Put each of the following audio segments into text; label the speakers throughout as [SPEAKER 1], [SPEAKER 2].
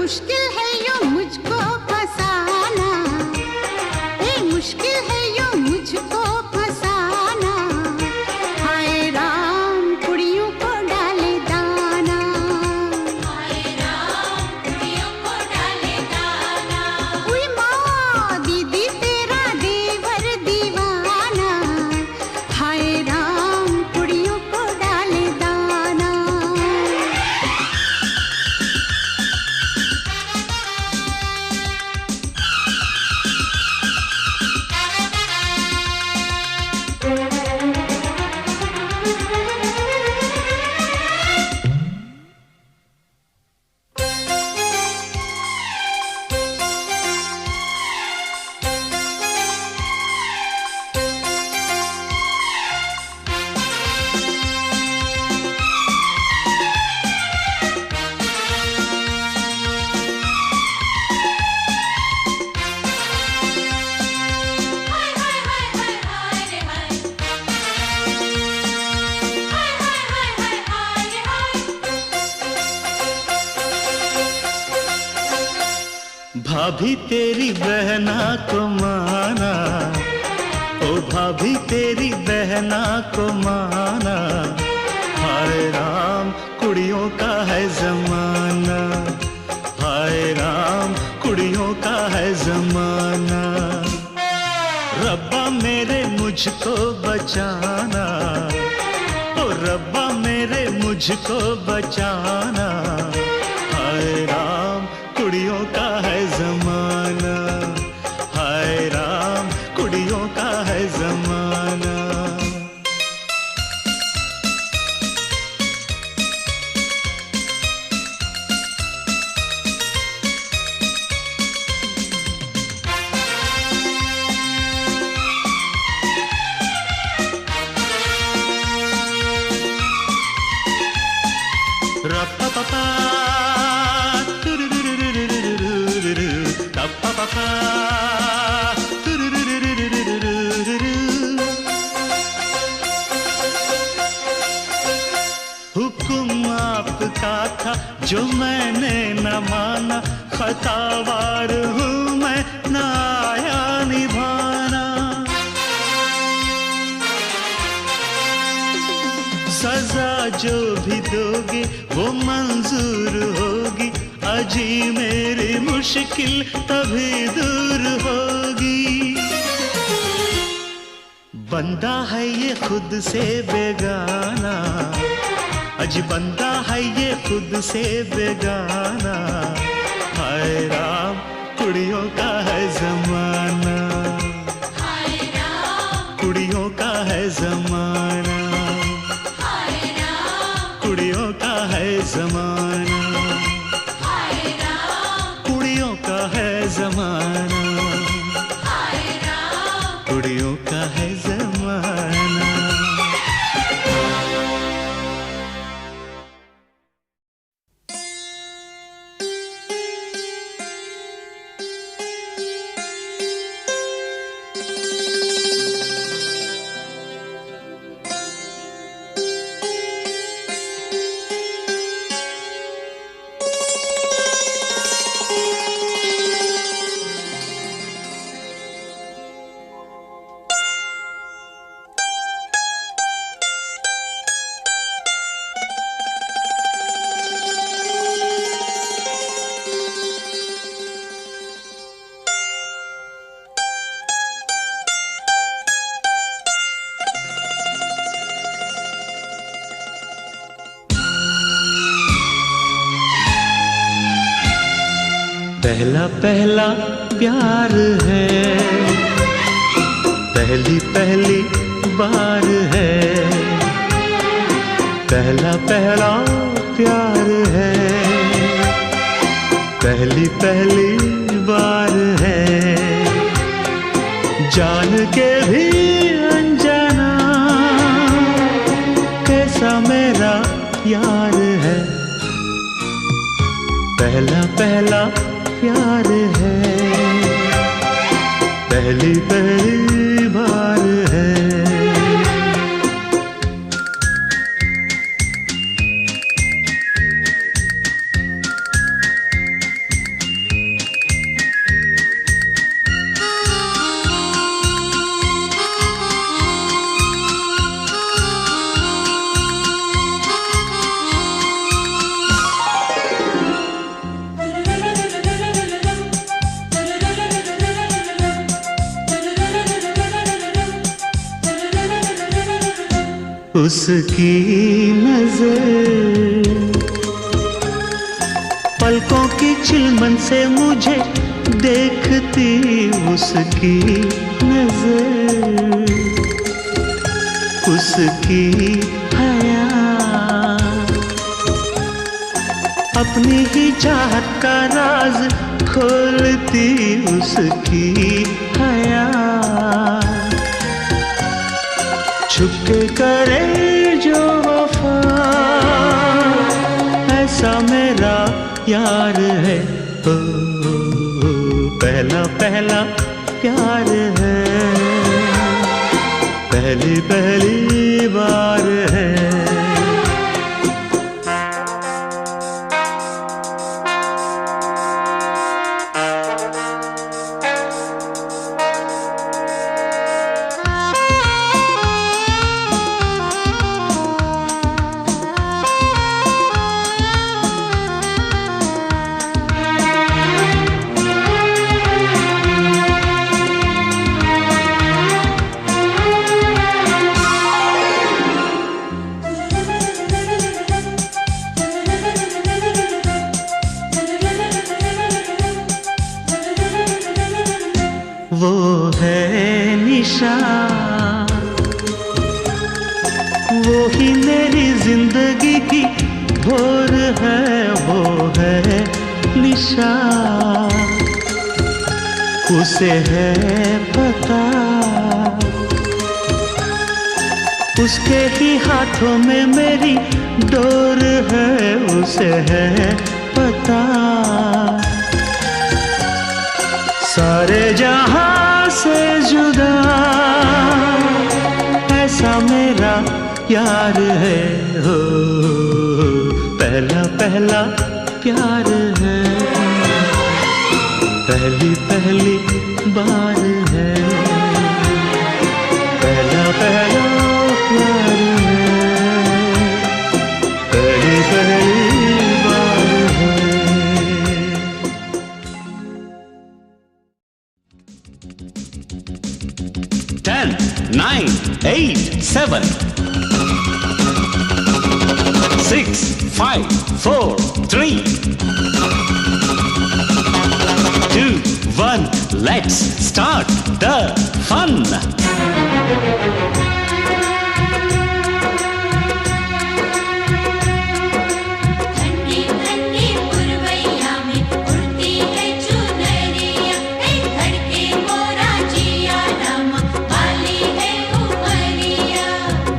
[SPEAKER 1] मुश्किल है यूं मुझको फसाना, मुश्किल है यूं मुझको फसाना। हाय राम कुड़ियों को डाले दाना, हाय राम कुड़ियों को डाले दाना। उई माँ दीदी तेरा देवर दीवाना, हाय राम कुड़ियों को डाले दाना।
[SPEAKER 2] भाभी तेरी बहना को माना, ओ भाभी तेरी बहना को माना। हाय राम कुड़ियों का है जमाना, हाय राम कुड़ियों का है जमाना। रब्बा मेरे मुझको बचाना, ओ रब्बा मेरे मुझको बचाना। हाय राम कुड़ियों का है जमाना, हाय राम कुड़ियों का है जमाना। रप्पा हुक्म आपका था जो मैंने न माना, खतावार हूँ मैं न आया निभाना। सजा जो भी दोगे वो मंजूर होगी, अजी मेरी मुश्किल तभी दूर होगी। बंदा है ये खुद से बेगाना, अजी बंदा है ये खुद से बेगाना। हाय राम कुड़ियों का है जमाना, हाय राम कुड़ियों का है जमाना, हाय राम कुड़ियों का है जमाना, हाय राम कुड़ियों का है जमाना, हाय राम कुड़ियों का है जमाना। पहला पहला प्यार है, पहली पहली बार है। पहला पहला प्यार है, पहली पहली बार है। जान के भी अनजाना कैसा मेरा यार है। पहला पहला प्यार है, पहली पहली बार है। उसकी नजर पलकों की चिलमन से मुझे देखती, उसकी नजर उसकी हया अपनी ही चाहत का राज खोलती, उसकी हया छुपके करे जो वफा, ऐसा मेरा यार है। ओ, पहला पहला प्यार है, पहली पहली बार है। वो है निशा, वो ही मेरी जिंदगी की भोर है, वो है निशा। उसे है पता, उसके ही हाथों में मेरी डोर है, उसे है पता। सारे जहां से जुदा ऐसा मेरा यार है। हो पहला पहला प्यार है, पहली पहली बार है, पहला पहला प्यार है, पहली पहली बार है। 10, 9, 8, 7, 6, 5, 4, 3, 2, 1, let's start the fun.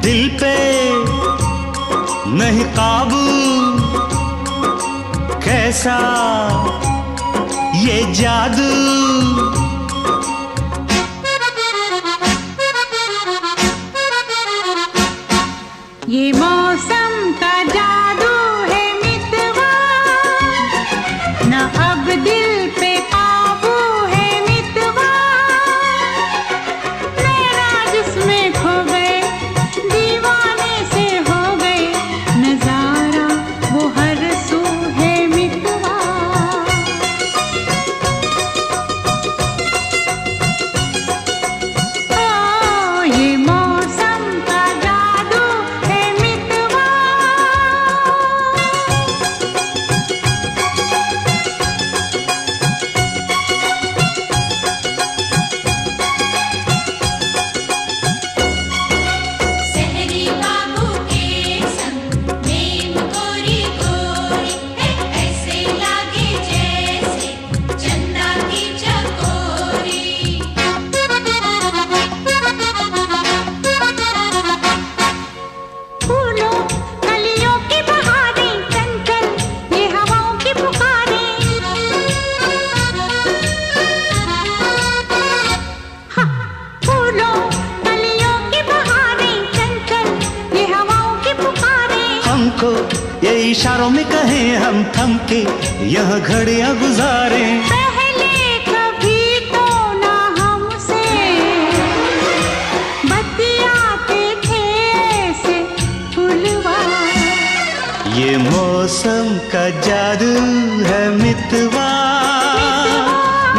[SPEAKER 2] दिल पे नहीं काबू, कैसा ये जादू।
[SPEAKER 1] ये मौसम का जादू है मितवा, न अब दिल पे काबू है मितवा। मेरा जिसमें खो गए, दीवाने से हो गए, नजारा वो हर सू है मितवा। ओ ये मौसम का जादू है मितवा।
[SPEAKER 3] सहरी बाबू के संग मेम गोरी गोरी है, ऐसे लागे जैसे चंदा की चकोरी।
[SPEAKER 1] फूलों कलियों की बहारें चंचल, ये हवाओं की पुकारें। हाँ, फूलों कलियों की बहारें चंचल, ये हवाओं की पुकारें।
[SPEAKER 2] हमको ये इशारों में कहें हम थम के यह घड़ियां गुजारें।
[SPEAKER 1] पहले कभी तो ना हमसे बतियाते थे ऐसे फुलवा।
[SPEAKER 2] ये मौसम का जादू है मितवा,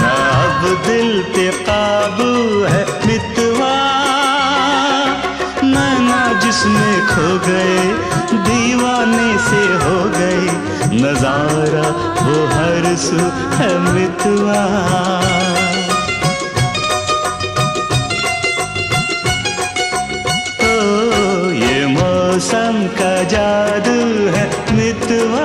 [SPEAKER 2] ना अब दिल पे काबू है मितवा। नैना जिसमें खो हर सू है मितवा। ओ ये मौसम का जादू है मितवा।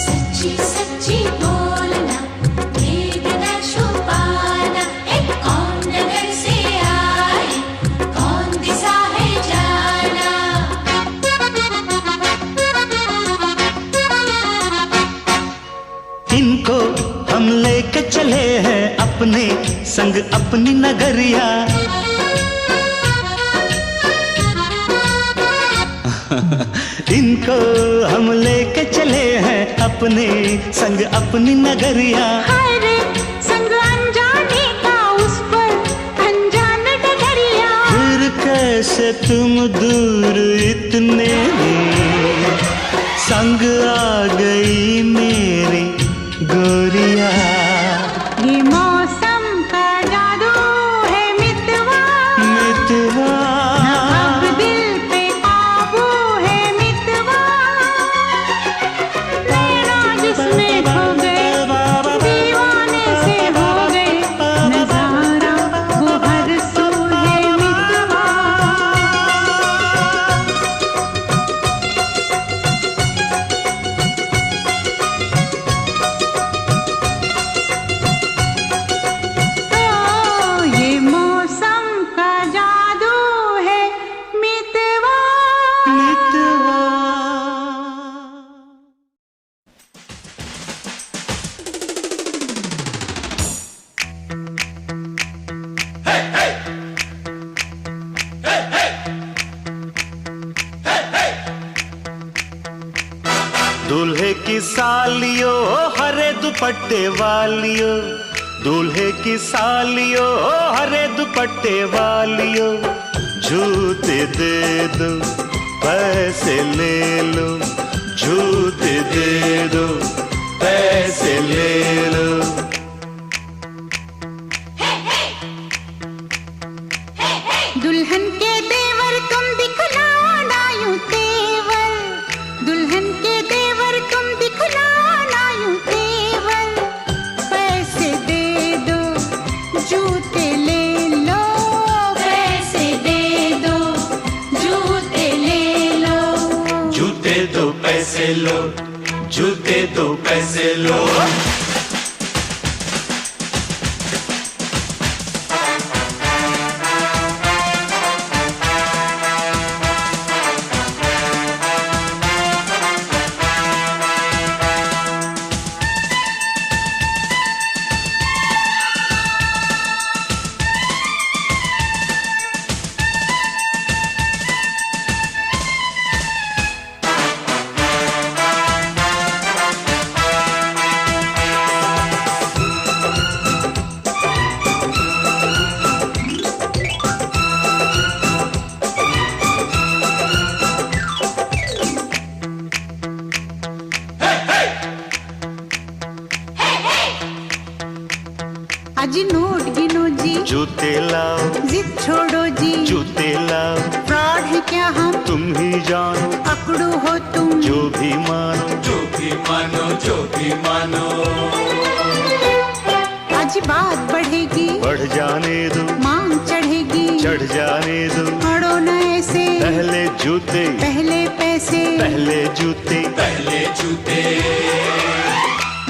[SPEAKER 3] सच्ची सच्ची बोलना, भेद न छुपाना, कौन नगर से आई, कौन दिशा है जाना।
[SPEAKER 2] इनको हम लेके चले हैं अपने संग अपनी नगरिया। इनको हम लेके चले हैं अपने संग अपनी नगरिया।
[SPEAKER 1] हर संग अनजाने का उस पर अनजान डगरिया।
[SPEAKER 2] फिर कैसे तुम दूर इतने संग आ गई मेरी गोरिया।
[SPEAKER 1] ये मौसम का जादू है मितवा।
[SPEAKER 2] मितवा
[SPEAKER 1] अब दिल पे काबू है मितवा। नैना जिसमें खो गए, दीवाने से हो गए, नजारा वो हर सू है मितवा। ओ ये मौसम का जादू है मितवा।
[SPEAKER 2] मितवा। दूल्हे की सालियो हरे दुपट्टे वालियो। दूल्हे की सालियो हरे दुपट्टे वालियो। जूते दे दो पैसे ले लो। जूते दे दो पैसे ले लो।
[SPEAKER 1] दुल्हन के देवर तुम दिखलाना यूं तेवर। दुल्हन के देवर तुम दिखलाना यूं तेवर। पैसे दे दो जूते ले लो। पैसे दे दो जूते ले लो।
[SPEAKER 2] जूते दो पैसे लो। जूते दो पैसे लो।
[SPEAKER 1] अजी नोट गिनो जी,
[SPEAKER 2] जूते लाओ।
[SPEAKER 1] जिद छोड़ो जी,
[SPEAKER 2] जूते लाओ।
[SPEAKER 1] फ्रॉड है क्या हम,
[SPEAKER 2] तुम ही जानो।
[SPEAKER 1] पकड़ो हो तुम,
[SPEAKER 2] जो भी मानो।
[SPEAKER 4] जो भी मानो, जो भी मानो।
[SPEAKER 1] आज बात बढ़ेगी,
[SPEAKER 2] बढ़ जाने दो।
[SPEAKER 1] मांग चढ़ेगी,
[SPEAKER 2] चढ़ जाने दो।
[SPEAKER 1] अड़ो न ऐसे,
[SPEAKER 2] पहले जूते
[SPEAKER 1] पहले पैसे,
[SPEAKER 2] पहले जूते
[SPEAKER 4] पहले जूते।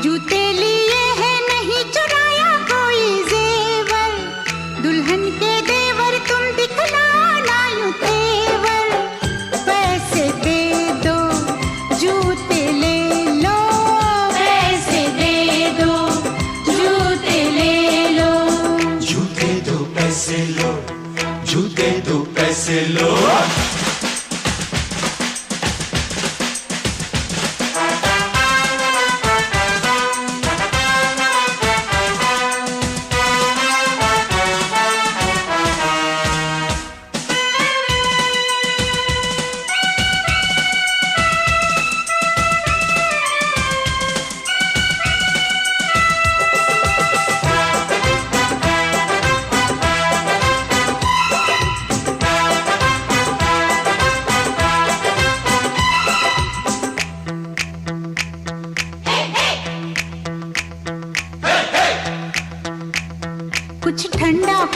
[SPEAKER 1] जूते लिए हैं नहीं चुराया कोई जेवर। दुल्हन के देवर तुम दिखलाना यूं तेवर। पैसे दे दो जूते ले लो। पैसे दे दो जूते ले लो।
[SPEAKER 4] जूते दो पैसे लो। जूते दो पैसे लो।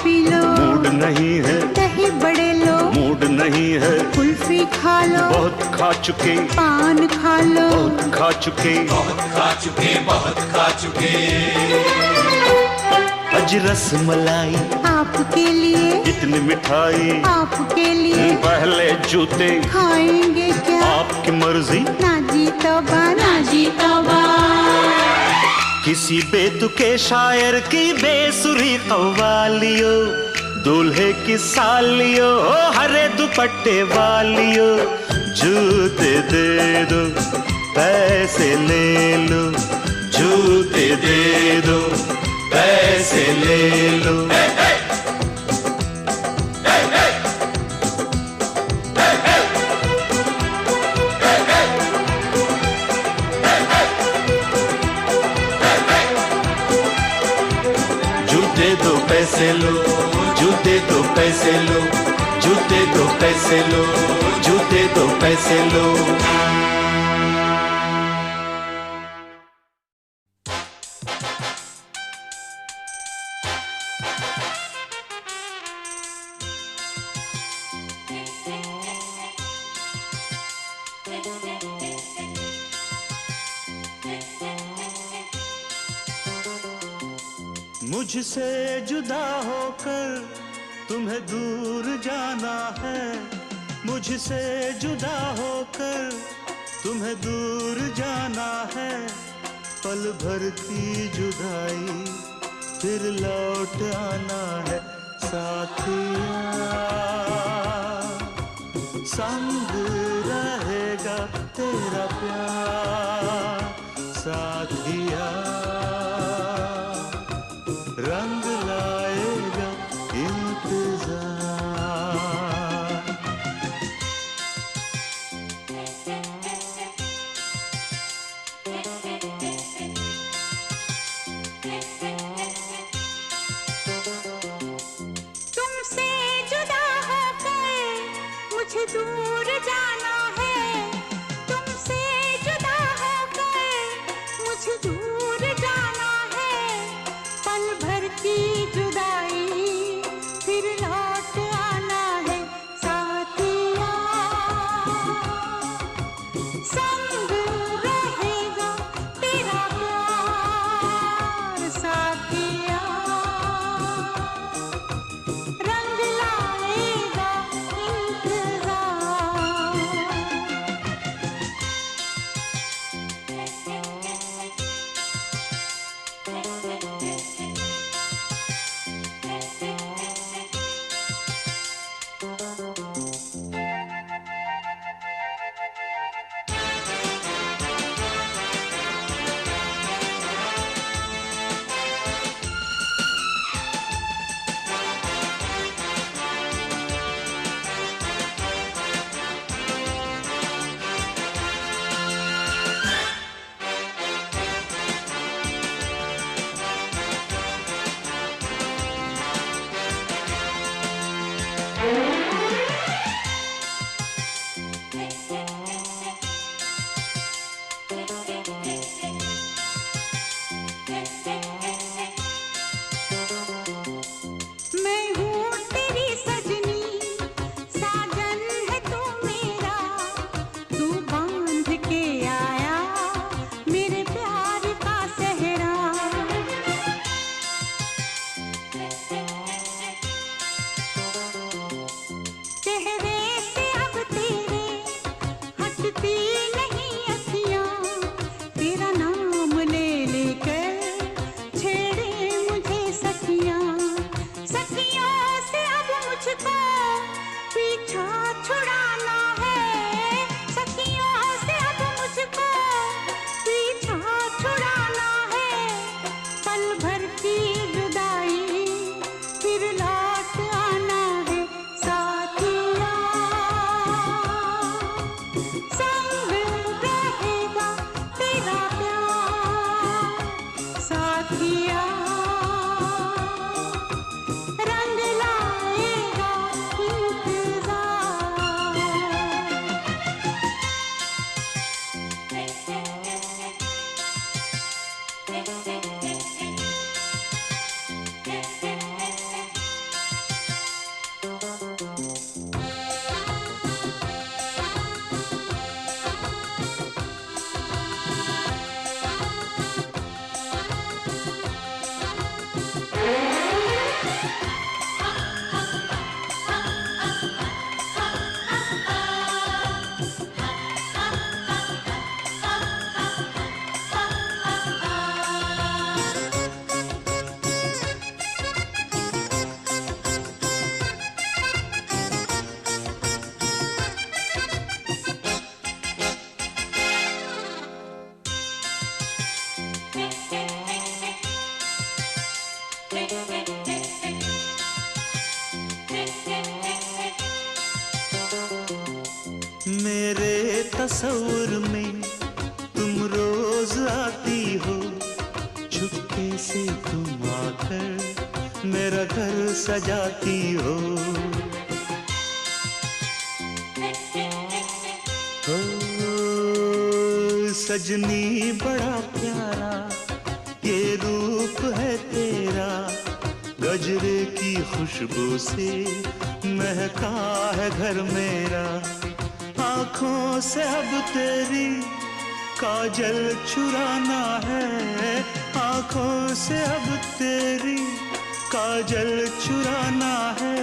[SPEAKER 1] पी लो,
[SPEAKER 2] मूड नहीं है,
[SPEAKER 1] दही बड़े लो,
[SPEAKER 2] मूड नहीं है,
[SPEAKER 1] कुल्फी खा लो,
[SPEAKER 2] बहुत खा चुके,
[SPEAKER 1] पान खा लो,
[SPEAKER 2] बहुत खा चुके,
[SPEAKER 4] बहुत खा चुके, बहुत खा चुके।
[SPEAKER 2] अज रस मलाई
[SPEAKER 1] आपके लिए,
[SPEAKER 2] इतनी मिठाई
[SPEAKER 1] आपके लिए,
[SPEAKER 2] पहले जूते
[SPEAKER 1] खाएंगे क्या,
[SPEAKER 2] आपकी मर्जी,
[SPEAKER 1] ना जी तौबा, ना जी तौबा।
[SPEAKER 2] किसी बेतुके शायर की बेसुरी कव्वालियों, दूल्हे की सालियों, हरे दुपट्टे वालियों, जूते दे दो पैसे ले लो, जूते दे दो पैसे ले लो। जूते दो पैसे लो, जूते दो पैसे लो, जूते दो पैसे लो, जूते दो पैसे लो। मुझसे जुदा होकर तुम्हें दूर जाना है, मुझसे जुदा होकर तुम्हें दूर जाना है, पल भर की जुदाई फिर लौट आना है, साथिया संग रहेगा तेरा प्यार, साथिया रंग लाएगा इंतजार।
[SPEAKER 1] तुमसे जुदा होकर मुझे दूर जाना है, तुमसे जुदा होकर मुझे दूर जाना है, पल भर की जुदाई फिर लौट आना है, साथिया संग रहेगा तेरा प्यार, साथिया रंग लाएगा इंतजार।
[SPEAKER 2] तस्वीर में तुम रोज आती हो, चुपके से तुम आकर मेरा घर सजाती हो। सजनी बड़ा प्यारा ये रूप है तेरा, गजरे की खुशबू से महका है घर मेरा। आँखों से अब तेरी काजल चुराना है, आँखों से अब तेरी काजल चुराना है।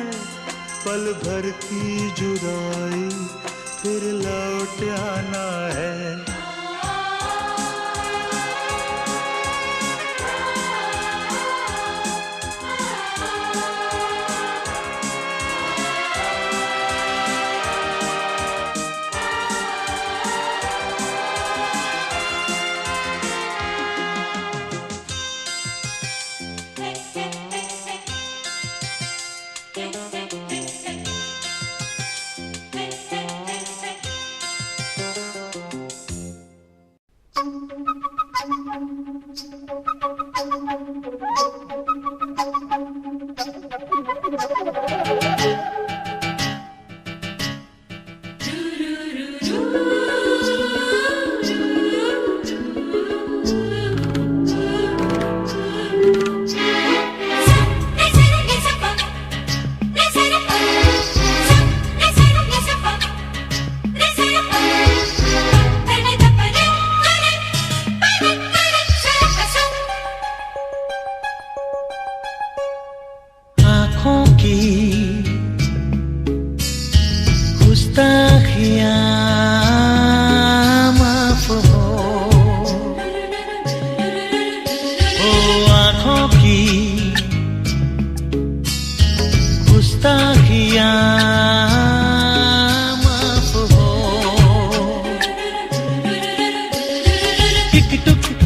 [SPEAKER 2] पल भर की जुदाई फिर लौट आना है।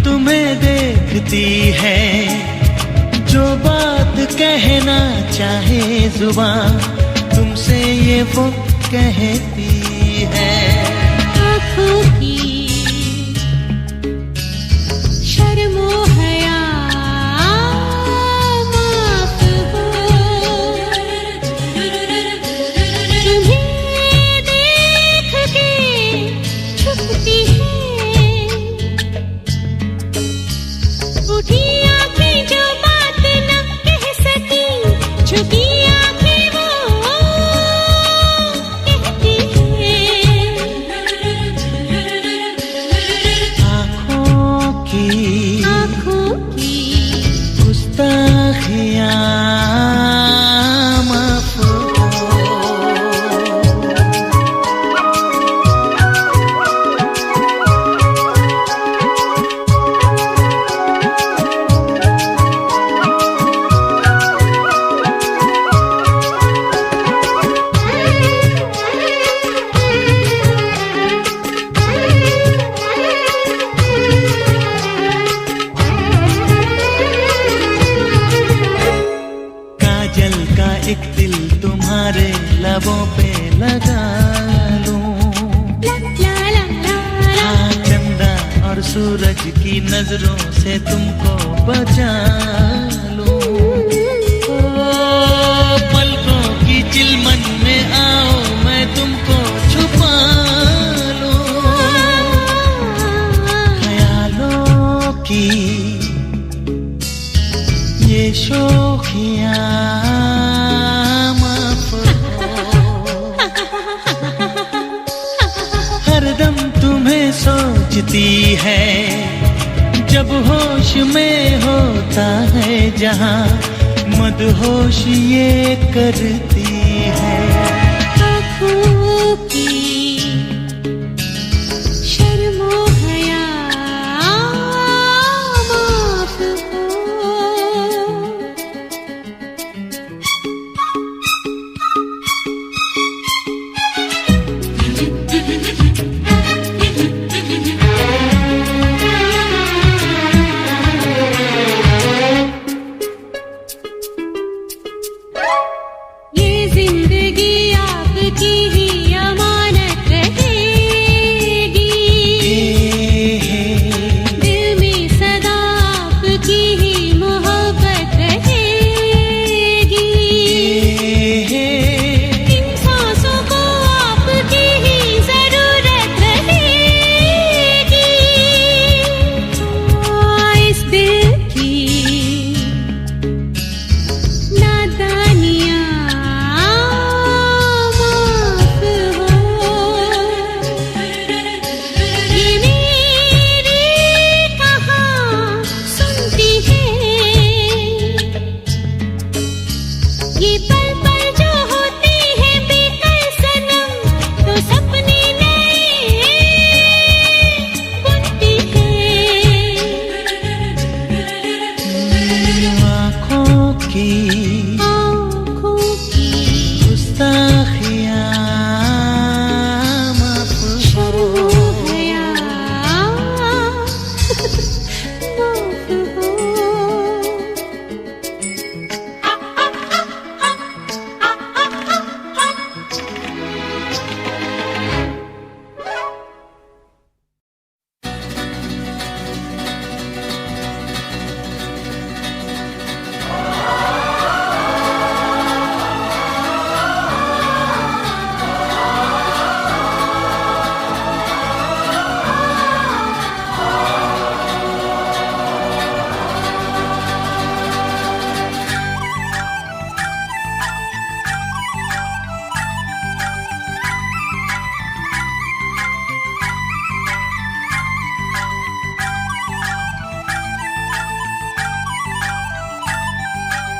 [SPEAKER 2] तुम्हें देखती है, जो बात कहना चाहे जुबान तुमसे ये वो कहती है।
[SPEAKER 1] आँखों की शर्मो हया माफ हो, तुम्हें देख के छुपती है उठी आँखें जो बात न कह सकी, झुकी आँखें वो कहती है। आँखों की
[SPEAKER 2] गुस्ताखियाँ माफ हो। एक दिल तुम्हारे लबों पे लगा लूं, हाँ चंदा और सूरज की नजरों से तुमको बचा लूं। ओ पलकों की चिलमन में आओ मैं तुमको छुपा लूं। ख्यालों की ये शोखियाँ हरदम तुम्हें सोचती है, जब होश में होता है जहाँ मदहोश ये करती है।
[SPEAKER 1] आँखों की शर्मो हया माफ हो। ये जिंदगी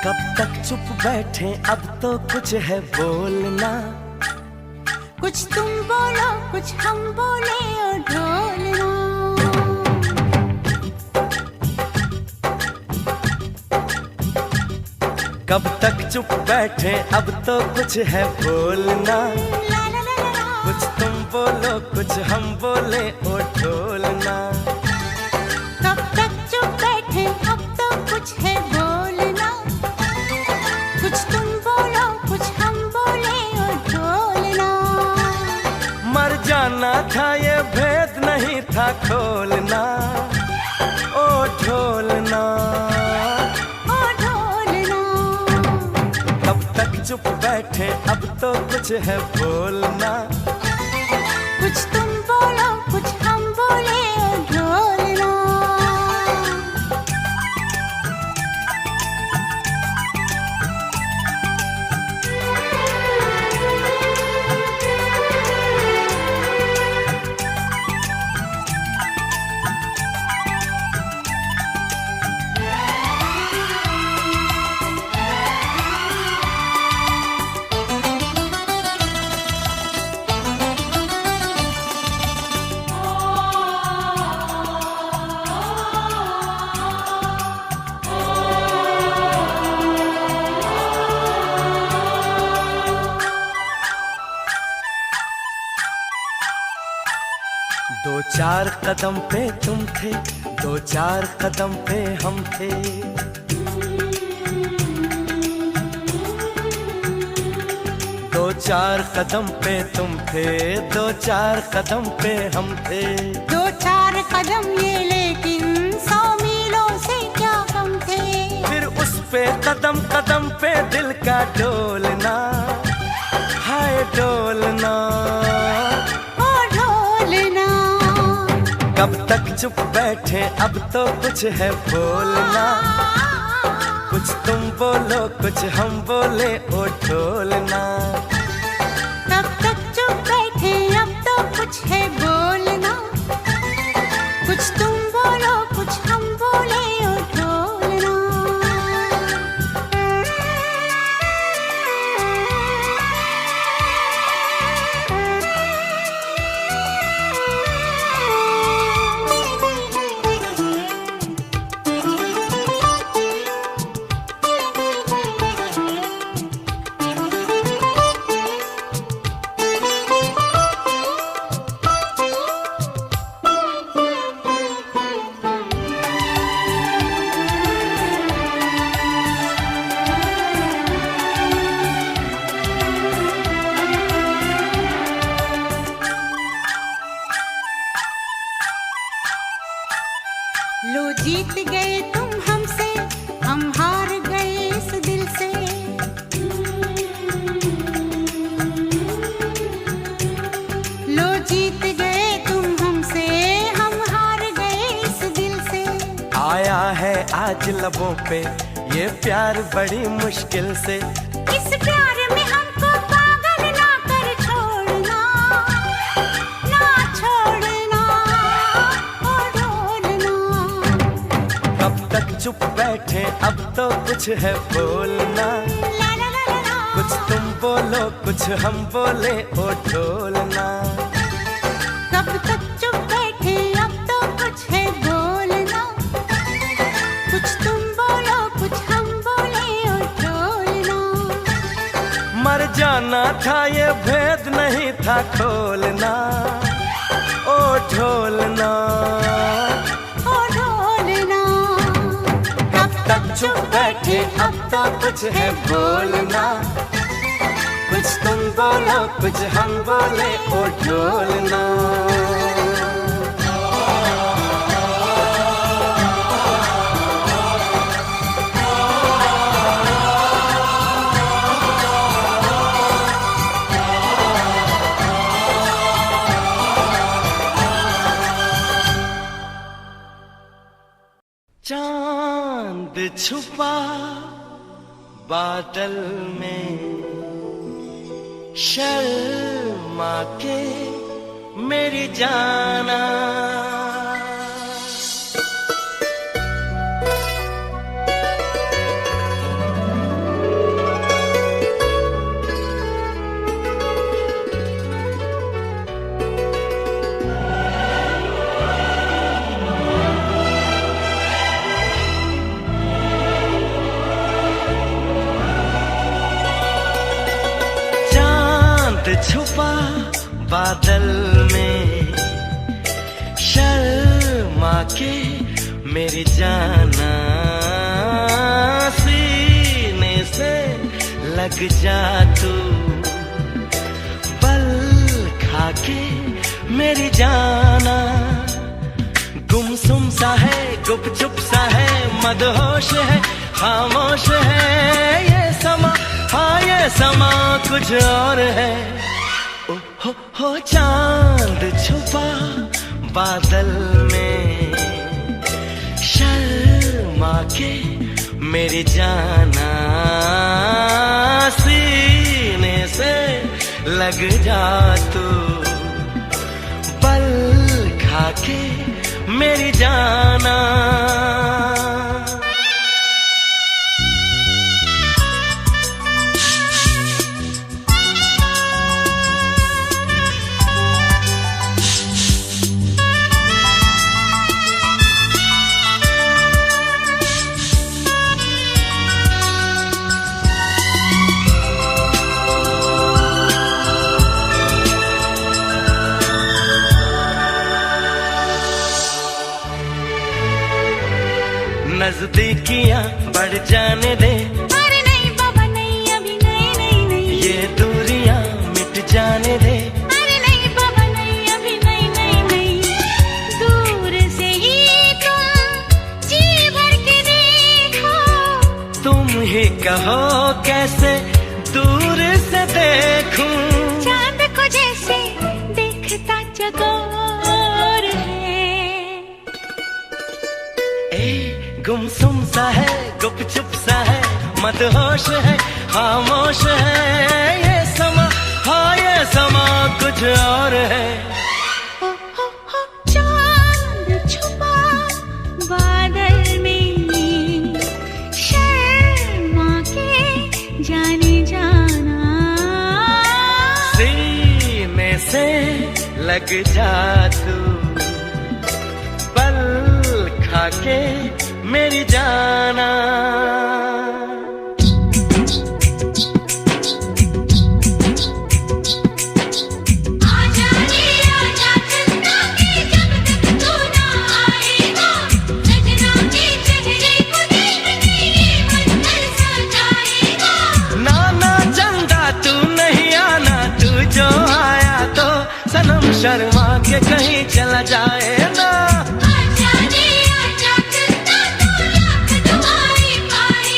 [SPEAKER 2] कब तक चुप बैठे अब तो कुछ है बोलना।
[SPEAKER 1] कुछ तुम बोलो कुछ हम बोले और ढोलना।
[SPEAKER 2] कब तक चुप बैठे अब तो कुछ है बोलना। कुछ तुम बोलो कुछ हम बोले और ढोलना।
[SPEAKER 1] कब तक चुप बैठे अब तो कुछ है बोलना। कुछ तुम बोलो कुछ हम बोले और ढोलना।
[SPEAKER 2] मर जाना था ये भेद नहीं था खोलना। ओ ढोलना
[SPEAKER 1] ओ ढोलना।
[SPEAKER 2] कब तक चुप बैठे अब तो कुछ है बोलना।
[SPEAKER 1] कुछ तुम बोलो कुछ हम बोले और ढोलना।
[SPEAKER 2] दो चार कदम पे तुम थे, दो चार कदम पे हम थे। दो चार कदम पे तुम थे, दो चार कदम पे हम थे।
[SPEAKER 1] दो चार कदम ये लेकिन 100 मीलों से क्या कम थे।
[SPEAKER 2] फिर उस पे कदम कदम पे दिल का डोलना, हाय डोलना।
[SPEAKER 1] ओ ढोलना।
[SPEAKER 2] कब तक चुप बैठे अब तो कुछ है बोलना। कुछ तुम बोलो कुछ हम बोले ओ ढोलना।
[SPEAKER 1] कब तक चुप बैठे अब तो कुछ है बोलना। कुछ तुम बोलो कुछ हम बोले ओ ढोलना। लो जीत गए तुम हमसे, हम हार गए इस दिल से। लो जीत गए तुम हमसे, हम हार गए इस दिल से।
[SPEAKER 2] आया है आज लबों पे ये प्यार बड़ी मुश्किल से।
[SPEAKER 1] इस प्यार में हमको पागल ना कर छोड़ना, ना छोड़ना ओ ढोलना।
[SPEAKER 2] कब तक चुप बैठे अब तो कुछ है बोलना।
[SPEAKER 1] ला ला ला ला ला।
[SPEAKER 2] कुछ तुम बोलो कुछ हम बोले ओ ढोलना।
[SPEAKER 1] कब तक चुप बैठे अब तो कुछ है बोलना। कुछ तुम बोलो कुछ हम बोले ओ ढोलना।
[SPEAKER 2] मर जाना था ये भेद नहीं था खोलना। ओ ढोलना
[SPEAKER 1] ओ ढोलना।
[SPEAKER 2] कब तक चुप बैठे अब तो कुछ है बोलना। कुछ तुम बोलो कुछ हम बोले ओ ढोलना। चांद छुपा बादल में, शर्मा के मेरी जाना। बादल में शर्मा के मेरी जाना सीने से लग जा तू बल खा के मेरी जाना गुमसुम सा है गुपचुप सा है मदहोश है खामोश है ये समा हाँ ये समा कुछ और है ओ हो चांद छुपा बादल में शर्मा के मेरी जाना सीने से लग जा तू बल खा के मेरी जाना नजदीकियां बढ़ जाने दे
[SPEAKER 1] अरे नहीं बाबा नहीं अभी नहीं नहीं नहीं
[SPEAKER 2] ये दूरियां मिट जाने दे
[SPEAKER 1] अरे नहीं बाबा नहीं अभी नहीं नहीं नहीं दूर से ही तुम जी भर के देखो
[SPEAKER 2] तुम ही कहो कैसे दूर से देखूं
[SPEAKER 1] चांद को जैसे देखता चकोर है
[SPEAKER 2] गुमसुम सा है गुपचुप सा है मदहोश है खामोश है ये समा हाँ ये समा कुछ और है
[SPEAKER 1] हो चांद छुपा बादल में शर्मा के जाने जाना
[SPEAKER 2] सीने से लग जा तू पल खा के मेरी जाना
[SPEAKER 3] आजा रे आजा चंदा के जब तक तू ना आएगा सजना के चेहरे को देखने ये मन तरस जाएगा
[SPEAKER 2] ना ना चंदा तू नहीं आना तू जो आया तो सनम शर्मा के कहीं चला जाए ना
[SPEAKER 3] आजा रे आजा चंदा तू लाख दुआएं पाएगा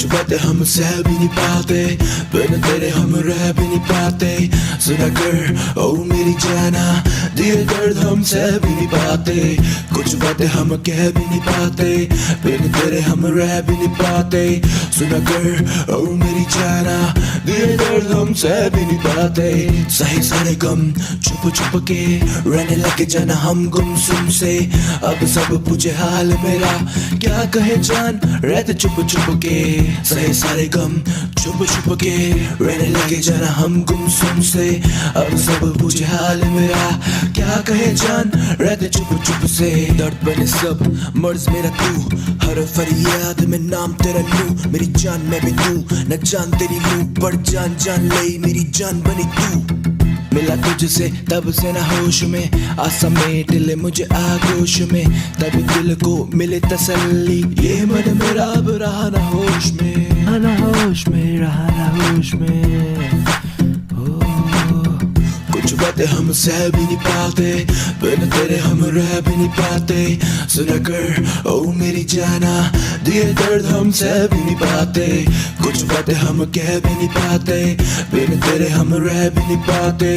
[SPEAKER 5] बातें हम सह भी नहीं पाते, बिन तेरे हम रह भी नहीं पाते। सुना कर ओ मेरी जाना, दिए दर्द हम सह भी नहीं पाते। कुछ बातें हम कह भी नहीं पाते, बिन तेरे हम रह भी नहीं पाते। सुना कर ओ मेरी जाना, दिए दर्द हम सह भी नहीं पाते। सही सारे गम छुप छुप के रहने लगे जाना हम गुमसुम से। अब सब पूछे हाल मेरा, क्या कहे जान रहते चुप चुप के। सही सारे गम छुप छुप के रहने लगे जाना हम गुमसुम से। अब सब पूछे हाल मेरा, क्या कहे जान रहते चुप चुप से। दर्द बने सब मर्ज मेरा तू, हर फरियाद में नाम तेरा लूं। मेरी जान मैं भी तू, न जान तेरी लूं, पर जान जान ले मेरी जान बनी तू। मिला तुझसे तब से ना होश में, आसा में दिल मुझे आगोश में। तब दिल को मिले तसल्ली, ये मन मेरा अब रहा ना होश में, ना होश में, रहा ना होश में। कुछ बातें हम सह भी नहीं पाते, बिन तेरे हम रह भी नहीं पाते। सुना कर ओ मेरी जाना, दिए दर्द हम सह भी नहीं पाते। कुछ बातें हम कह भी नहीं पाते, बिन तेरे हम रह भी नहीं पाते।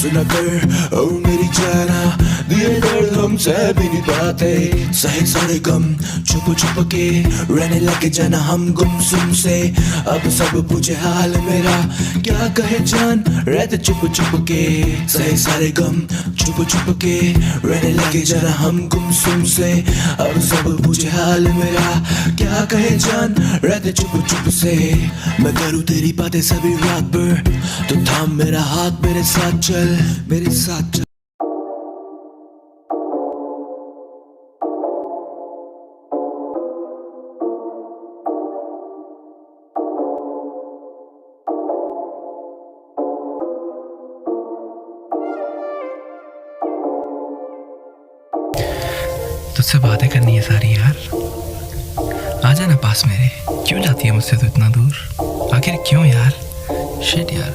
[SPEAKER 5] सुना कर ओ मेरी जाना, दिए दर्द हम सह भी नहीं पाते। सही सारे गम छुप छुप के रहने लगे जाना हम गुमसुम से। अब सब पूछे हाल मेरा, क्या कहे जान रहते चुप चुप के। सही सारे गम छुप छुप के रहने लगे जरा हम गुमसुम से। अब सब पूछे हाल मेरा, क्या कहे जान रहते चुप चुप से। मैं करूँ तेरी बातें सभी रात भर, तो थाम मेरा हाथ मेरे साथ चल, मेरे साथ चल।
[SPEAKER 6] तुझसे बातें करनी है सारी यार, आ जाना पास मेरे। क्यों जाती है मुझसे तू इतना दूर, आखिर क्यों यार? शिट यार।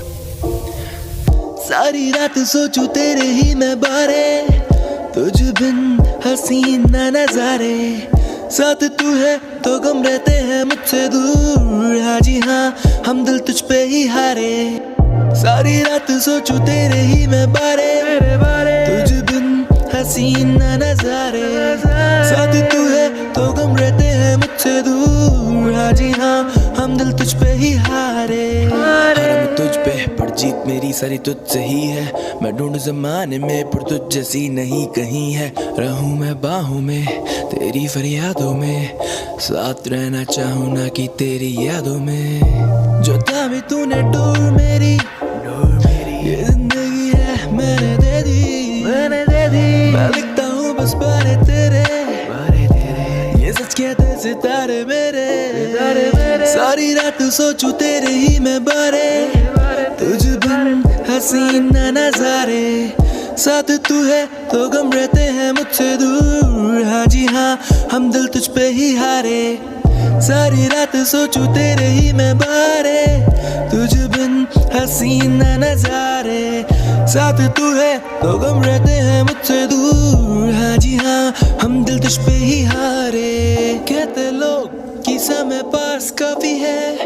[SPEAKER 5] सारी रात सोचूं तेरे ही मैं बारे, तुझ बिन हसीन ना नजारे। साथ तू है तो गम रहते हैं मुझसे दूर। हाँ जी हाँ, हम दिल तुझ पे ही हारे। सारी रात सोचूं तेरे ही मैं बारे, तुझ बिन हसीन ना नजारे। साथ तू है तो गम रहते हैं मुझसे दूर। हाँ जी हाँ, हम दिल तुझ पे ही हारे। हरम तुझ पे पर जीत मेरी सारी तुझसे ही है। मैं ढूंढ जमाने में पर तुझ जैसी नहीं कहीं है। रहूं मैं बाहों में तेरी फरियादों में, साथ रहना चाहूं ना कि तेरी यादों में। जो थामी तूने डोर मेरी, ये जिंदगी है मैंने दे दी, मैंने दे दी। मैं लिखता हूँ बस बारे तेरे, ये सच कहते सितारे मेरे। सारी रात सोचूं तेरे ही मैं बारे, तुझ बिन हसीन ना नजारे। साथ तू है तो गम रहते हैं मुझसे दूर। हाँ जी हाँ, हम दिल तुझ पे ही हारे। सारी रात सोचूं तेरे ही मैं बारे, तुझ बिन हसीन ना नजारे। साथ तू है तो गम रहते हैं मुझसे दूर। हाँ जी हाँ, हम दिल तुझ पे ही हारे। कहते लोग कि समय पास काफी है,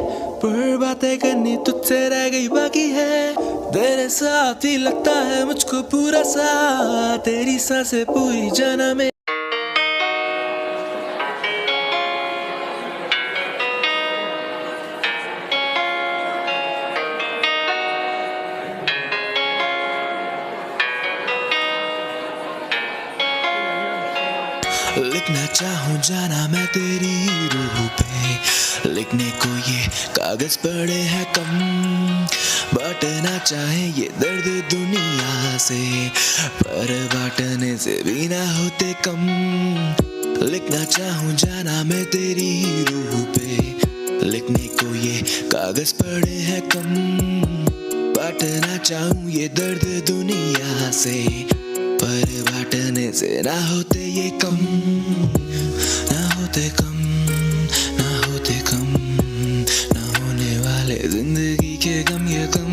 [SPEAKER 5] पर बातें करनी तुझसे रह गई बाकी है। तेरे साथ ही लगता है मुझको पूरा सा, तेरी सांसें पूरी जाना में। लिखना चाहूँ जाना मैं तेरी रूह पे, लिखने को ये कागज पड़े हैं कम। बांटना चाहे ये दर्द दुनिया से, पर बांटने से भी ना होते कम। लिखना चाहूँ जाना मैं तेरी रूह पे, लिखने को ये कागज पड़े हैं कम। बांटना चाहूँ ये दर्द दुनिया से, पर बांटने से ना होते ये कम, ना होते कम, ना होते कम। ना होने वाले जिंदगी के गम ये कम,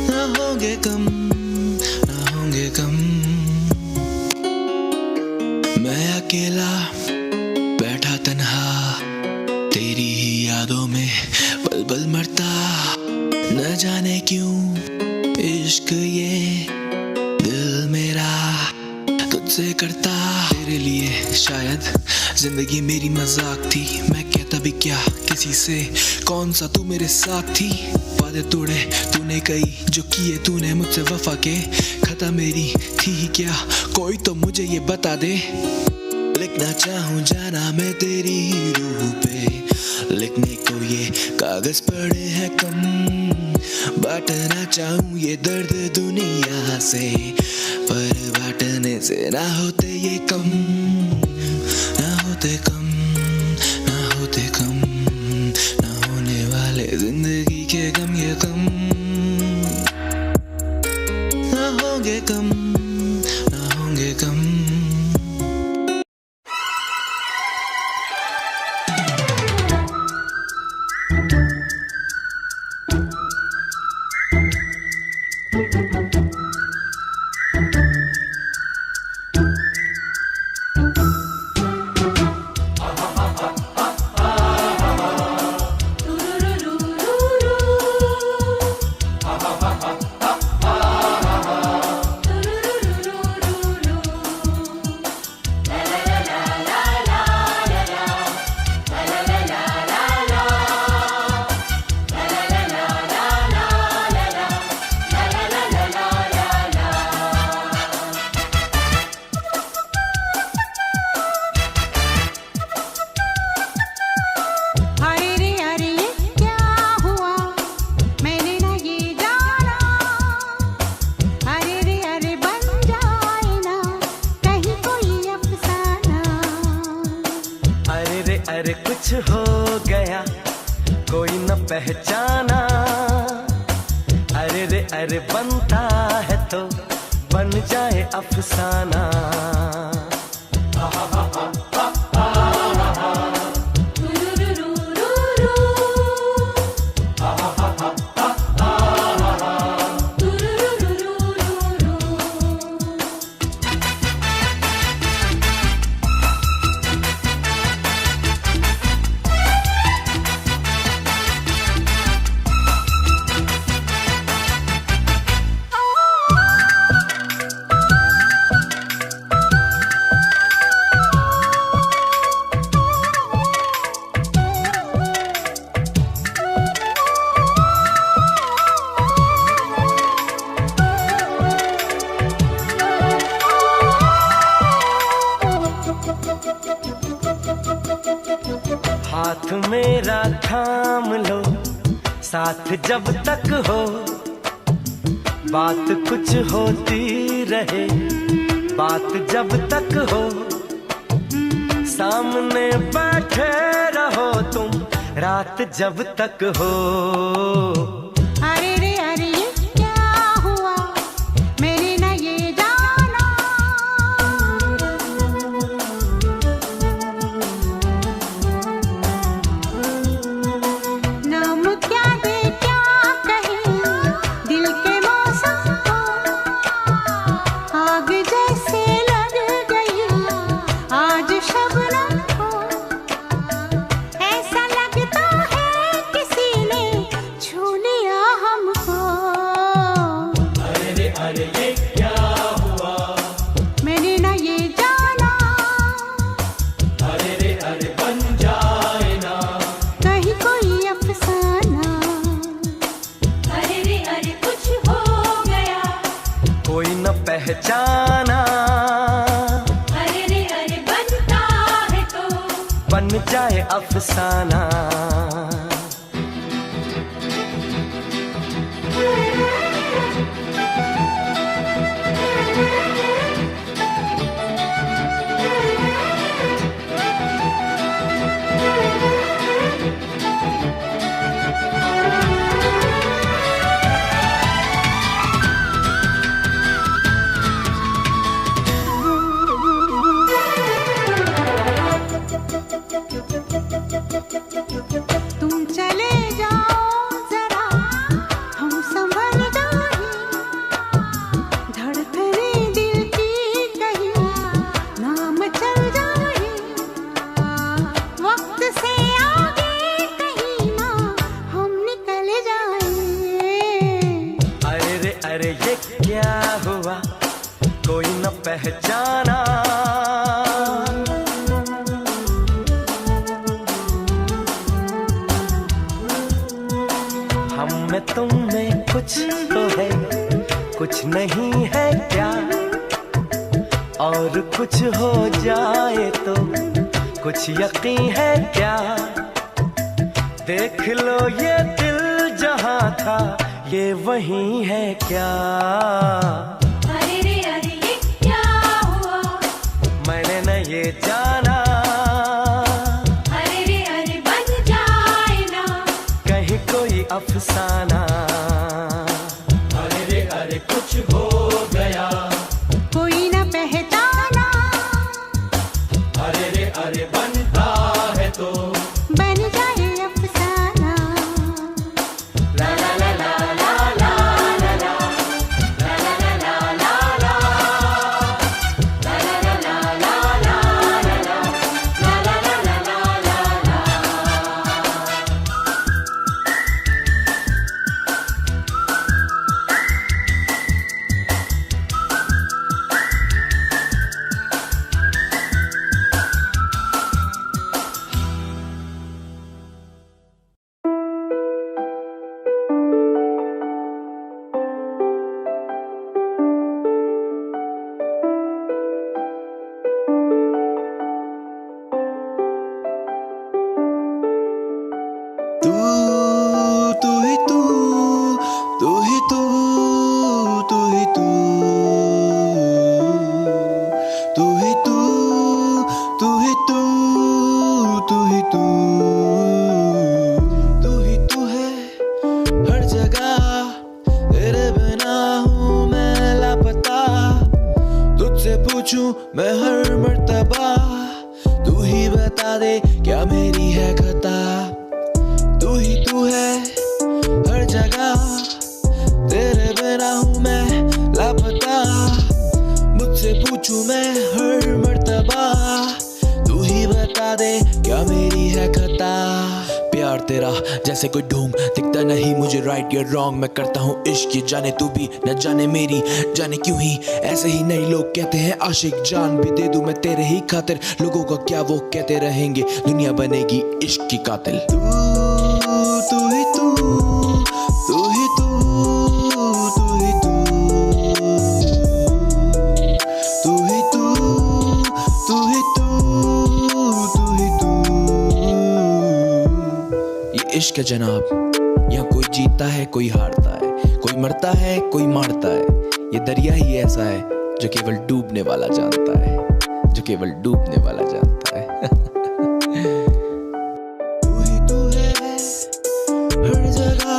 [SPEAKER 5] ना होंगे कम, ना होंगे कम। मैं अकेला बैठा तन्हा इश्क ये दिल मेरा तुझसे करता तेरे लिए। शायद जिंदगी मेरी मजाक थी, मैं कहता भी क्या किसी से, कौन सा तू मेरे साथ थी। वादे तोड़े तूने कई, जो किए तूने मुझसे वफा के, खता मेरी थी ही क्या, कोई तो मुझे ये बता दे। लिखना चाहूँ जाना मैं तेरी रूह पे, लिखने को ये कागज पड़े हैं कम, बांटना चाहूँ ये दर्द दुनिया से, पर बांटने से ना होते ये कम, ना होते कम, ना होते कम, ना होने वाले जिंदगी के गम ये कम, ना होंगे कम, ना होंगे कम।
[SPEAKER 2] अरे कुछ हो गया कोई न पहचाना, अरे रे अरे बनता है तो बन जाए अफसाना। हाथ मेरा थाम लो साथ जब तक हो, बात कुछ होती रहे बात जब तक हो, सामने बैठे रहो तुम रात जब तक हो।
[SPEAKER 1] अरे रे अरे ये क्या हुआ मैंने ना ये जाना, नाम क्या दे क्या कहे दिल के मौसम को, आग जैसे लग गई आज शबनम को, ऐसा लगता है किसी ने छू लिया हमको।
[SPEAKER 4] अरे ये क्या हुआ
[SPEAKER 1] मैंने ना ये जाना,
[SPEAKER 4] अरे बन जाए ना
[SPEAKER 1] कहीं कोई अफसाना।
[SPEAKER 3] अरे कुछ हो गया,
[SPEAKER 2] कोई न पहचाना,
[SPEAKER 3] अरे बनता है तो
[SPEAKER 2] बन जाए अफसाना। अरे ये क्या हुआ कोई न पहचाना, हम में तुम में कुछ तो है कुछ नहीं है क्या, और कुछ हो जाए तो कुछ यकीन है क्या। देख लो ये दिल जहां था ये वही है क्या।
[SPEAKER 3] अरे रे अरे ये क्या हुआ,
[SPEAKER 2] मैंने न ये जाना,
[SPEAKER 3] अरे रे अरे बन जाए ना
[SPEAKER 2] कहीं कोई अफसाना।
[SPEAKER 4] अरे रे अरे कुछ हो गया,
[SPEAKER 1] कोई न पहचाना,
[SPEAKER 4] अरे रे अरे बनता है तो
[SPEAKER 1] बन जाए अफसाना।
[SPEAKER 4] ला ला ला ला ला ला ला ला ला ला ला ला ला ला ला ला ला ला ला
[SPEAKER 5] तू तू ही तू, तू ही तू, तू ही तू, तू ही तू, तू ही तू, तू ही तू, तू ही तू है हर जगह, तेरे बिना हूँ मैं लापता। तुझसे पूछूं मैं हर मर्तबा, तू ही बता दे क्या मेरी है खता। तू ही तू है हर जगह, तेरे बिना हूँ मैं लापता। मुझसे पूछूं मैं हर मर्तबा, तू ही बता दे क्या मेरी है खता। प्यार तेरा जैसे कोई ढोंग दिखता नहीं मुझे, राइट या रॉन्ग मैं करता हूँ इश्क, ये जाने तू भी न जाने मेरी जाने क्यों ही ऐसे ही नहीं लोग कहते हैं आशिक। जान भी दे दूं मैं तेरे ही खातिर, लोगों का क्या वो कहते रहेंगे, दुनिया बनेगी इश्क की कातिल। तू ही तू, तू ही तू, तू ही तू, तू ही तू, तू ही तू, तू ही तू। ये इश्क है जनाब, यहाँ कोई जीतता है कोई हारता है, कोई मरता है कोई मारता है। ये दरिया ही ऐसा है जो केवल डूबने वाला जानता है, जो केवल डूबने वाला जानता है। तू ही तू है हर जगह,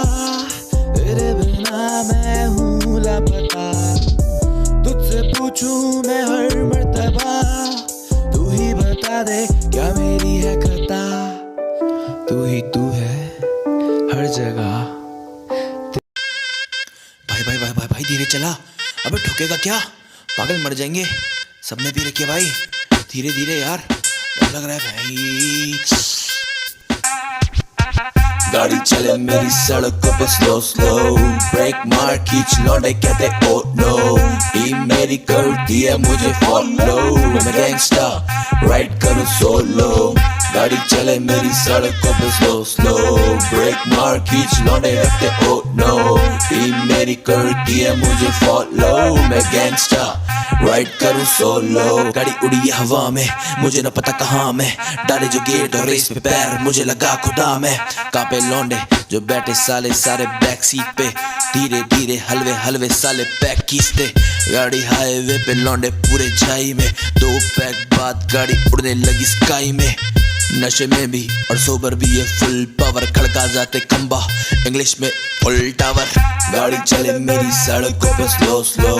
[SPEAKER 5] तेरे बिना मैं हूँ लापता। तुझसे पूछूं मैं हर मर्तबा, तू ही बता दे क्या मेरी है खता। तू ही तू है हर जगह। भाई भाई भाई भाई भाई धीरे चला, अबे ठुकेगा क्या, पागल मर जाएंगे। सबने पी रखी है भाई, धीरे धीरे यार, डर लग रहा है भाई। गाड़ी चले मेरी सड़कों पे स्लो स्लो, ब्रेक मार खींच लौटे कहते ओ नो। टीम मेरी करती है मुझे फॉलो, मैं गैंगस्टा राइड करूं सोलो। गाड़ी चले मेरी सड़कों पे स्लो स्लो, ब्रेक मार खींच लौटे रखते ओ नो। टीम मेरी करती है मुझे फॉलो, मैं गैंगस्टा राइड करूं सोलो। गाड़ी उड़ी है हवा में, मुझे न पता कहाँ मैं, डाले जो गेट और रेस पे पैर मुझे लगा खुदा में। कांपे लौंडे जो बैठे साले सारे बैक सीट पे, धीरे धीरे हलवे हलवे साले पैक खींचते। गाड़ी हाईवे पे लौंडे पूरे छाई में, 2 पैक बाद गाड़ी उड़ने लगी स्काई में। नशे में भी और सोबर भी ये फुल पावर, खड़का जाते खंबा इंग्लिश में फुल टावर। गाड़ी चले मेरी सड़कों पे स्लो स्लो,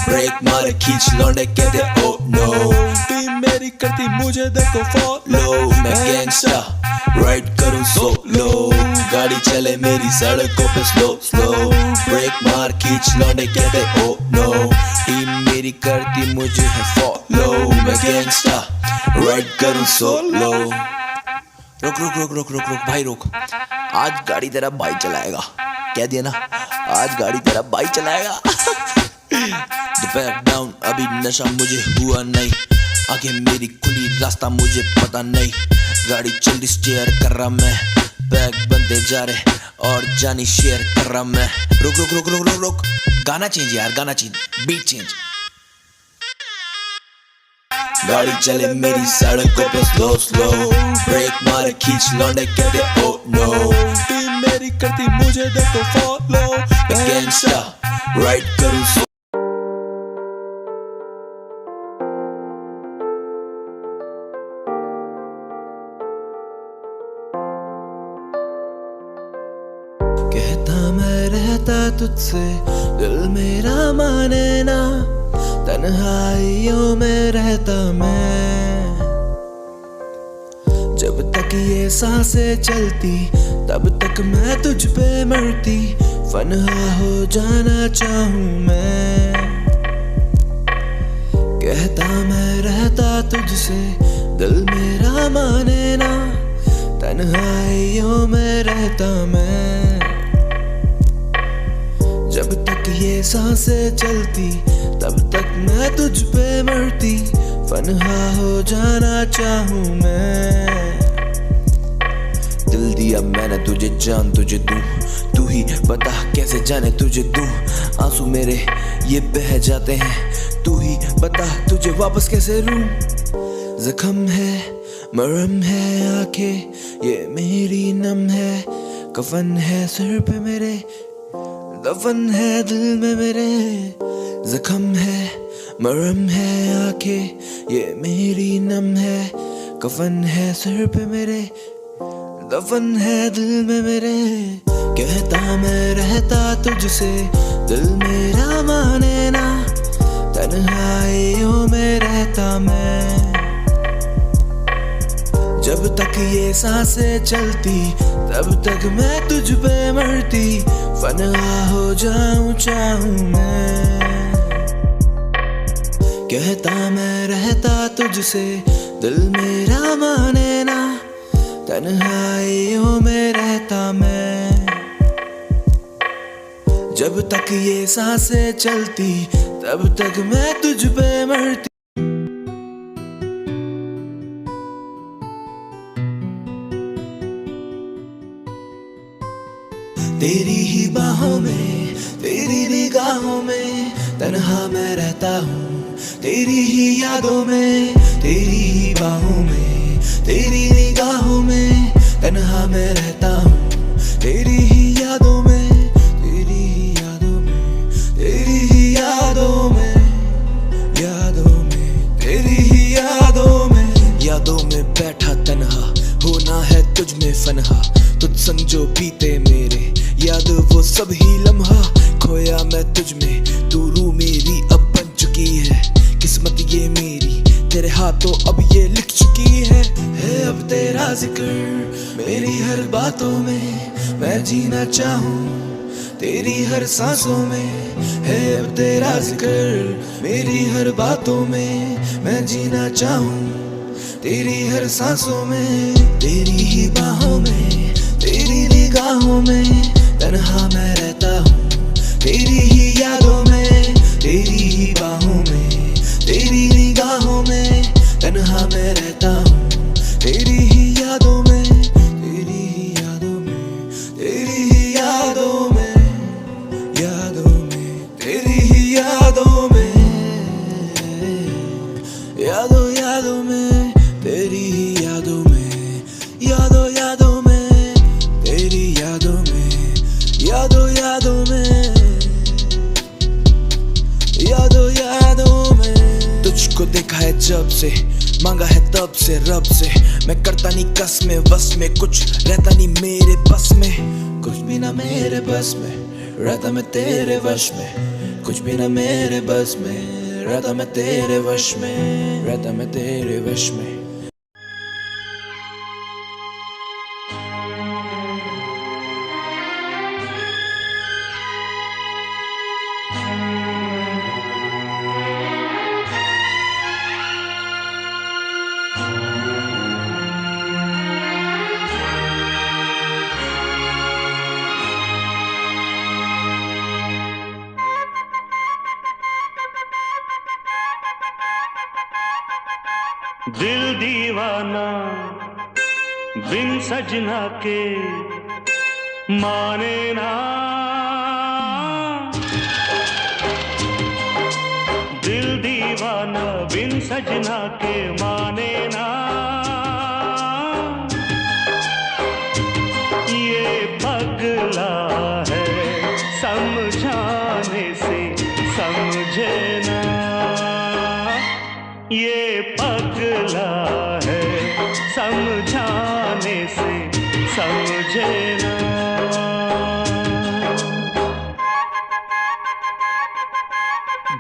[SPEAKER 5] ब्रेक मारे खींच लौंडे कहते ओ नो। टीम मेरी करती मुझे देखो फॉलो, मैं गैंगस्टा राइड करूं सोलो। गाड़ी चले मेरी सड़कों पे स्लो स्लो, ब्रेक मार खींच लौंडे कहते ओ नो। टीम मेरी करती मुझे है फॉलो, मैं गैंगस्टा राइड करूं सोलो। रुक रुक रुक रुक रुक रुक भाई रुक, आज गाड़ी तेरा भाई चलाएगा, कह दिया ना, आज गाड़ी तेरा भाई चलाएगा। दोपहर डाउन अभी नशा मुझे हुआ नहीं, आगे मेरी खुली रास्ता मुझे पता नहीं, गाड़ी चल स्टेयर कर रहा मैं, बैग बनते जा रहे और जानी शेयर कर रहा मैं। रुक रुक रुक रुक रुक रुक, गाना चेंज यार, गाना चेंज, बीट चेंज। गाड़ी चले मेरी सड़कों पे स्लो स्लो, ब्रेक मारे खींच लौंडे कहते ओ नो, टीम मेरी करती मुझे देखो फॉलो, गैंगस्टा राइड करूं सो। कहता मैं रहता तुझसे, दिल मेरा माने ना, तन्हाइयों में रहता मैं। जब तक ये सांसें चलती तब तक मैं तुझ पे मरती, फनहा हो जाना चाहूं मैं। कहता मैं रहता तुझसे, दिल मेरा माने ना, तन्हाइयों में रहता मैं। जब तक ये सांसें चलती तब तक मैं तुझ पे मरती, फनहा हो जाना चाहूं मैं। दिल दिया मैंने तुझे, जान तुझे दूं, तू ही बता कैसे जाने तुझे दूं। आंसू मेरे ये बह जाते हैं, तू ही बता तुझे वापस कैसे लूं। जख्म है मरहम है आंखें ये मेरी नम है, कफन है सिर पे मेरे, दफन है दिल में मेरे। जख्म है मरहम है आंखें ये मेरी नम है, कफन है सिर पे मेरे, दफन है दिल में मेरे। कहता मैं रहता तुझसे, दिल मेरा माने ना, तन्हाइयों में रहता मैं। जब तक ये सांसें चलती तब तक मैं तुझ पे मरती, फना हो जाऊं चाहूं मैं। कहता मैं रहता तुझसे, दिल मेरा माने ना, तन्हाइयों में रहता मैं। जब तक ये सांसें चलती तब तक मैं तुझ पे मरती। तेरी ही बाहों में, तेरी निगाहों में तन्हा मैं रहता हूँ, तेरी ही यादों में, तेरी ही बाहों में, तेरी निगाहों में तन्हा मैं रहता हूँ, तेरी ही यादों में, तेरी ही यादों में, तेरी ही यादों में, यादों में, तेरी ही यादों में बैठा तन्हा, होना है तुझ में फनहा, तुझ संग जो बीते मेरे याद वो सब ही लम्हा। खोया मैं तुझ में, तू रूह मेरी अब बन चुकी है, किस्मत ये मेरी तेरे हाथों अब ये लिख चुकी है अब तेरा जिक्र मेरी हर बातों में, मैं जीना चाहूँ तेरी हर सांसों में, है अब तेरा जिक्र मेरी हर बातों में, मैं जीना चाहूँ तेरी हर सांसों में। तेरी ही बाहों में, तेरी निगाहों में तन्हा मैं रहता हूँ, तेरी ही यादों में, तेरी ही बाहों में, तेरी निगाहों में तन्हा मैं रहता हूँ, तेरी ही यादों में, तेरी ही यादों में, तेरी ही यादों में, यादों में, तेरी ही यादों में, यादों में, तेरी ही यादों में, यादों में, तेरी यादों में, यादों में, यादों में। तुझको देखा है जब से, मांगा है तब से रब से, मैं करता नहीं कस में बस में, कुछ रहता नहीं मेरे बस में, कुछ भी ना मेरे बस में, रहता मैं तेरे वश में, कुछ भी ना मेरे बस में, रहता मैं तेरे वश में, रहता मैं तेरे वश में।
[SPEAKER 7] दिल दीवाना बिन सजना के माने ना, दिल दीवाना बिन सजना के माने ना, ये पगला है समझाने से समझे ना, ये पगला है समझाने से समझे ना।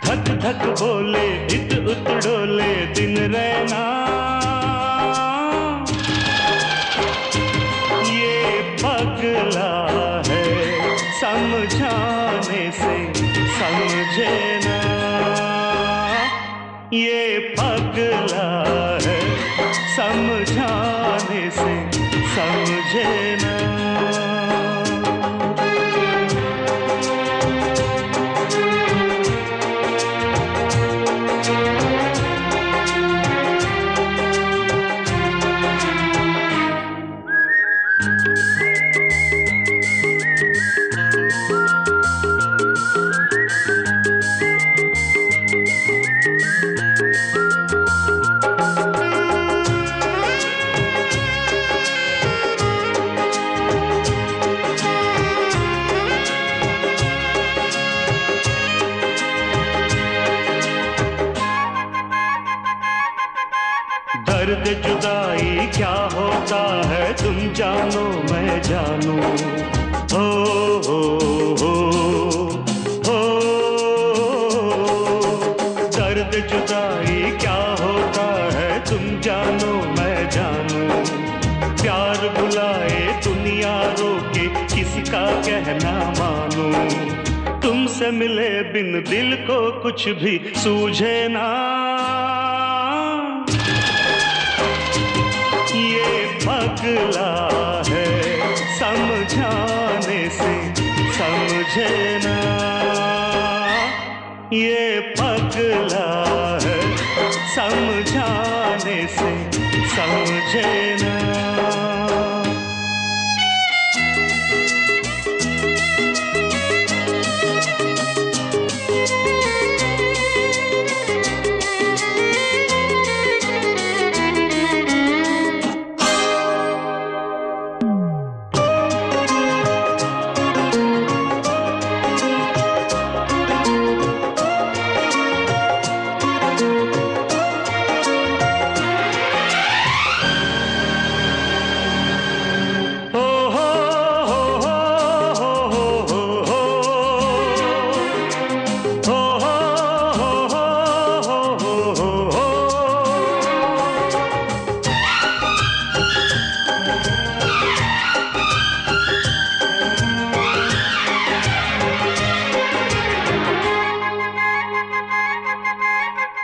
[SPEAKER 7] धक धक बोले इत उत डोले दिन रहना, ये पगला है समझाने से समझे ना, ये पगला है समझाने से समझे ना। दर्द जुदाई क्या होता है तुम जानो मैं जानू, हो हो हो हो। दर्द जुदाई क्या होता है तुम जानो मैं जानू, प्यार बुलाए दुनिया रोके किसका कहना मानू, तुमसे मिले बिन दिल को कुछ भी सूझे ना, पगला है समझाने से समझे ना, ये पगला है समझाने से समझे ना।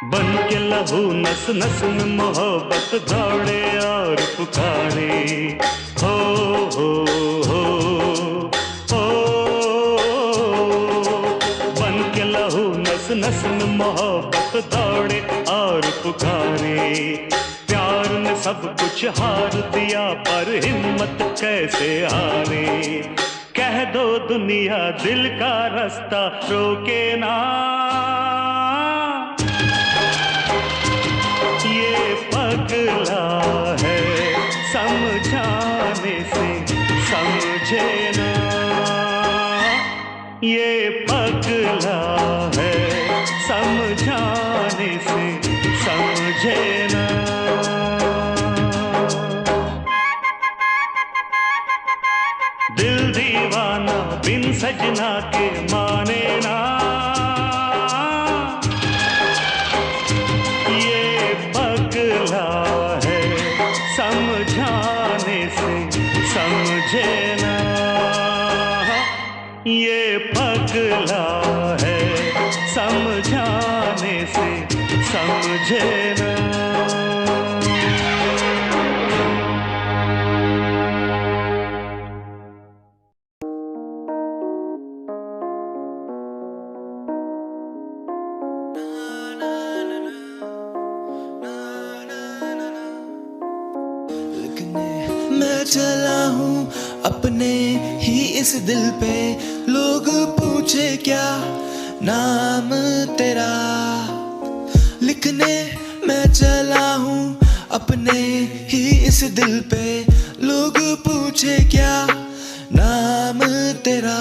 [SPEAKER 7] बन के लहू नस नस में मोहब्बत दौड़े और पुकारे, हो हो हो हो। बन के लहू नस नस में मोहब्बत दौड़े और पुकारे, प्यार ने सब कुछ हार दिया पर हिम्मत कैसे हारे, कह दो दुनिया दिल का रास्ता रोके ना, पगला है समझाने से समझे ना, ये पगला है समझाने से समझे ना। दिल दीवाना बिन सजना के माने ना, है समझाने से समझे ना, ये पगला है समझाने से समझे ना।
[SPEAKER 5] चला हूँ अपने ही इस दिल पे, लोग पूछे क्या नाम तेरा। लिखने मैं चला हूँ अपने ही इस दिल पे, लोग पूछे क्या नाम तेरा,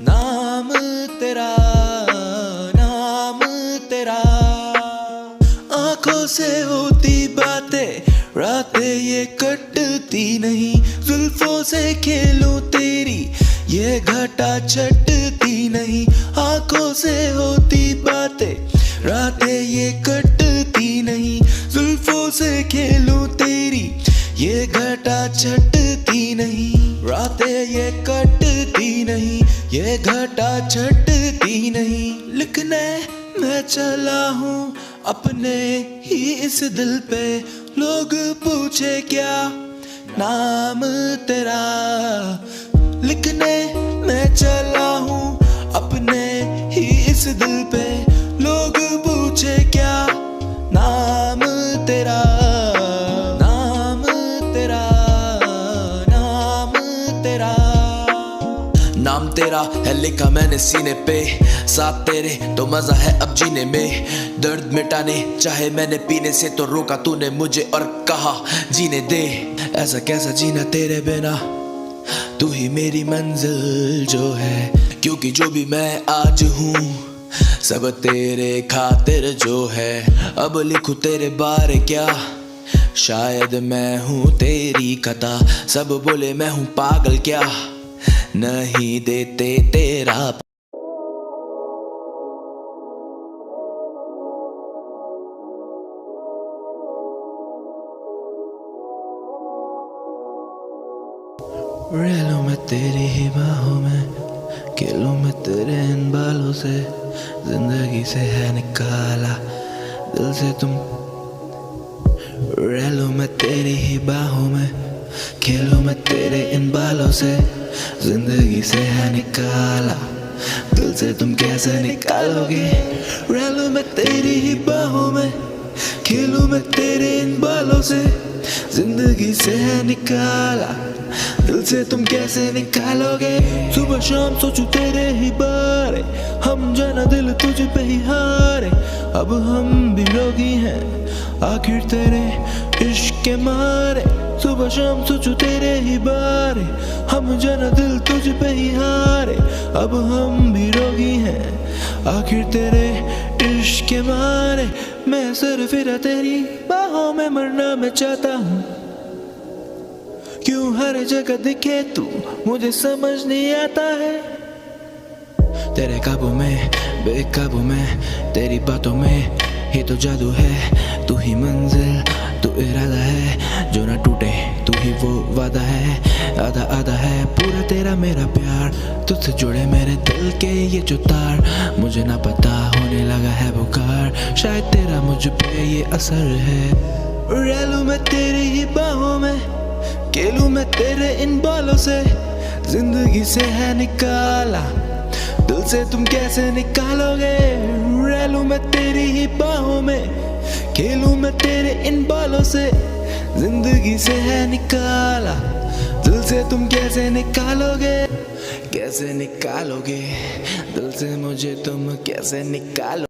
[SPEAKER 5] नाम तेरा, नाम तेरा। आंखों से होती बातें रातें ये कटती नहीं, जुल्फों से खेलूं तेरी ये घटा छटती नहीं। आंखों से होती बातें रातें ये कटती नहीं, जुल्फों से खेलूं तेरी ये घटा छटती नहीं। रातें ये कटती नहीं, ये घटा छटती नहीं। लिखने मैं चला हूँ अपने ही इस दिल पे, लोग पूछे क्या नाम तेरा। लिखने मैं चला हूँ अपने ही इस दिल पे, लोग पूछे क्या नाम तेरा, नाम तेरा, नाम तेरा। नाम तेरा है लिखा मैंने सीने पे, साथ तेरे तो मजा है अब जीने में। दर्द मिटाने चाहे मैंने पीने से तो रोका तूने मुझे और कहा जीने दे। ऐसा कैसा जीना तेरे बिना, तू ही मेरी मंजिल जो है। क्योंकि जो भी मैं आज हूँ सब तेरे खातिर जो है। अब लिखूं तेरे बारे क्या, शायद मैं हूँ तेरी खता। सब बोले मैं हूँ पागल क्या, नहीं देते तेरा। रह लूं मैं तेरी ही बाहों में, खेलूं मैं तेरे इन बालों से। जिंदगी से है निकाला दिल से तुम। रह लूं मैं तेरी ही बाहों में, खेलूं मैं तेरे इन बालों से। जिंदगी से है निकाला दिल से तुम कैसे निकालोगे। रह लूं मैं तेरी ही बाहों में, खेलूं मैं तेरे इन बालों से। जिंदगी से है निकाला दिल से तुम कैसे निकालोगे। सुबह शाम सोचूं तेरे ही बारे, हम जाना दिल तुझ पे ही हारे। अब हम भी रोगी हैं आखिर तेरे इश्क के मारे। सुबह शाम सोचूं तेरे ही बारे, हम जाना दिल तुझ पे ही हारे। अब हम भी रोगी हैं आखिर तेरे इश्क के मारे। मैं सर फिरा तेरी बाहों में मरना मैं चाहता हूँ। क्यों हर जगह दिखे तू मुझे समझ नहीं आता है। तेरे काबू में बेकाबू में, तेरी बातों में ही तो जादू है। तू ही मंजिल तू इरादा है, जो ना टूटे तू ही वो वादा है। आधा आधा है पूरा तेरा मेरा प्यार, तुझसे जुड़े मेरे दिल के ये जो तार। मुझे ना पता होने लगा है बुखार, शायद तेरा मुझ पे ये असर है। रह लूं मैं तेरी ही बाहों में, खेलूं मैं तेरे इन बालों से। जिंदगी से है निकाला दिल से तुम कैसे निकालोगे। रह लूं मैं तेरी ही बाहों में, खेलूं मैं तेरे इन बालों से। जिंदगी से है निकाला दिल से तुम कैसे निकालोगे। कैसे निकालोगे दिल से मुझे तुम कैसे निकालो।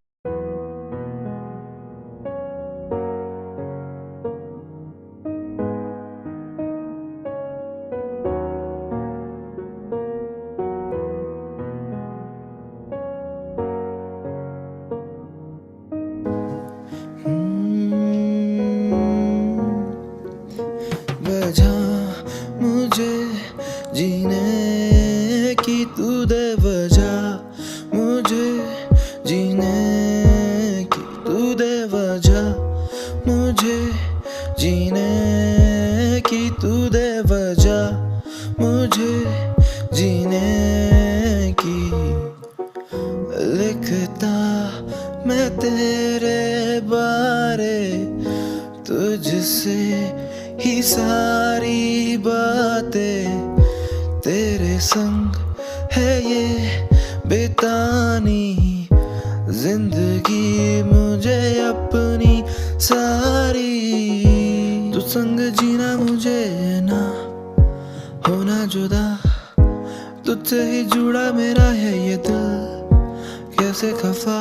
[SPEAKER 5] वजह मुझे जीने की तू दे, वजह मुझे जीने की तू दे। वजह मुझे जीने की तू दे, वजह मुझे जीने की। लिखता मैं तेरे बारे, तुझसे ही सारी बातें। तेरे संग है ये बेतानी जिंदगी मुझे अपनी सारी। तू संग जीना मुझे ना जुदा, तुझसे ही जुड़ा मेरा है ये दिल, कैसे खफा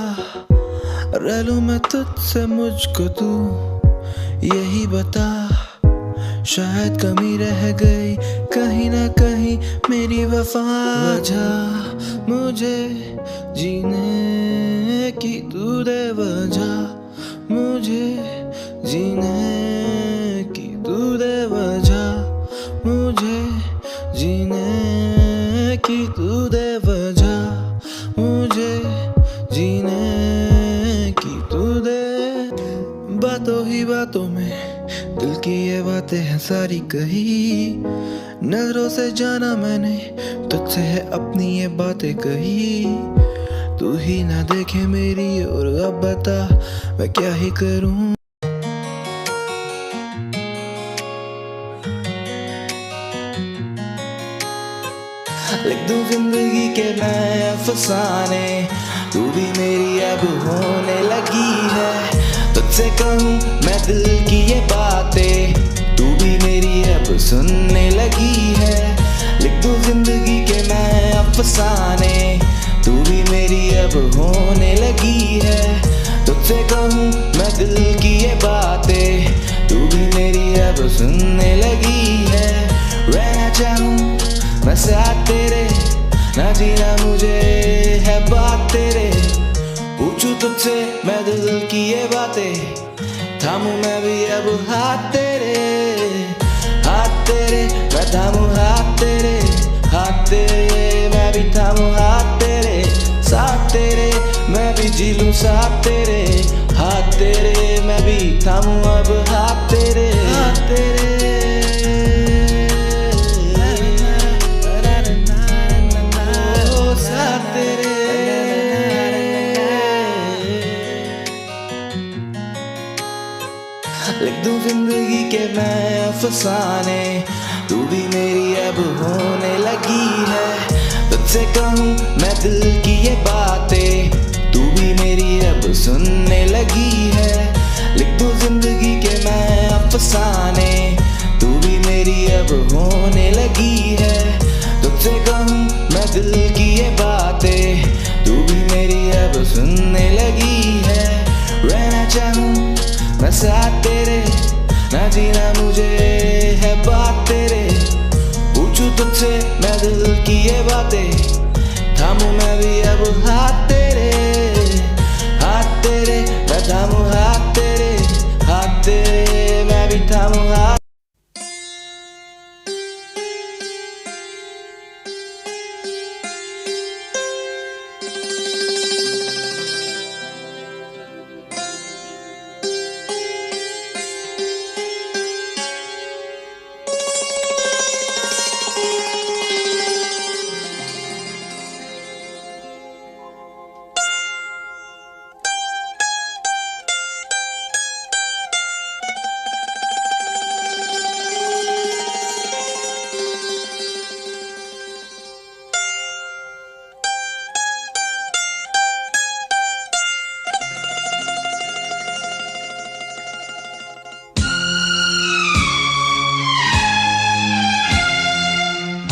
[SPEAKER 5] रह लूं मैं तुझसे, मुझको तू यही बता। शायद कमी रह गई कहीं ना कहीं मेरी वफा, वजह मुझे जीने की तू दे, वजह मुझे जीने की तू दे, वजह मुझे जीने की तू दे, वजह मुझे जीने की तू दे। बातों ही बातों में दिल की ये बातें हैं सारी कही, नजरों से जाना मैंने तुझसे है अपनी ये बातें कही। तू ही ना देखे मेरी और अब बता मैं क्या ही करूं। लिख दूं जिंदगी के मैं अफसाने, तू भी मेरी अब होने लगी है। तुझसे कहूँ मैं दिल की ये बातें, तू भी मेरी अब सुनने लगी है। लिख दूं जिंदगी के मैं अफसाने, तू भी मेरी अब होने लगी है। तुझसे कहूँ मैं दिल की ये बातें, तू भी मेरी अब सुनने लगी है। रहना चाहूँ मैं साथ तेरे, ना जीना मुझे है बात तेरे। पूछूं तुझसे मैं दिल की ये बातें, थामूं मैं भी अब हाथ तेरे, हाथ तेरे मैं थामूं हाथ तेरे, हाथ तेरे मैं भी थामूं हाथ तेरे, साथ तेरे मैं भी जी लूं साथ तेरे, हाथ तेरे मैं भी थामूं अब हाथ तेरे, हाथ तेरे। लिख दूं जिंदगी के मैं अफसाने, तू भी मेरी अब होने लगी है। तुझसे कहूँ मैं दिल की ये बातें, तू भी मेरी अब सुनने लगी है। लिख दूं जिंदगी के मैं अफसाने, तू भी मेरी अब होने लगी है। तुझसे कहूँ मैं दिल की ये बातें, तू भी मेरी अब सुनने लगी है। रहना चाहूँ मैं साथ तेरे, ना जीना मुझे है बात तेरे। पूछूं तुझसे मैं दिल की ये बातें, थामूं मैं भी अब हाथ तेरे, हाथ तेरे मैं थामूं हाथ तेरे, हाथ तेरे मैं भी थामूं हाथ।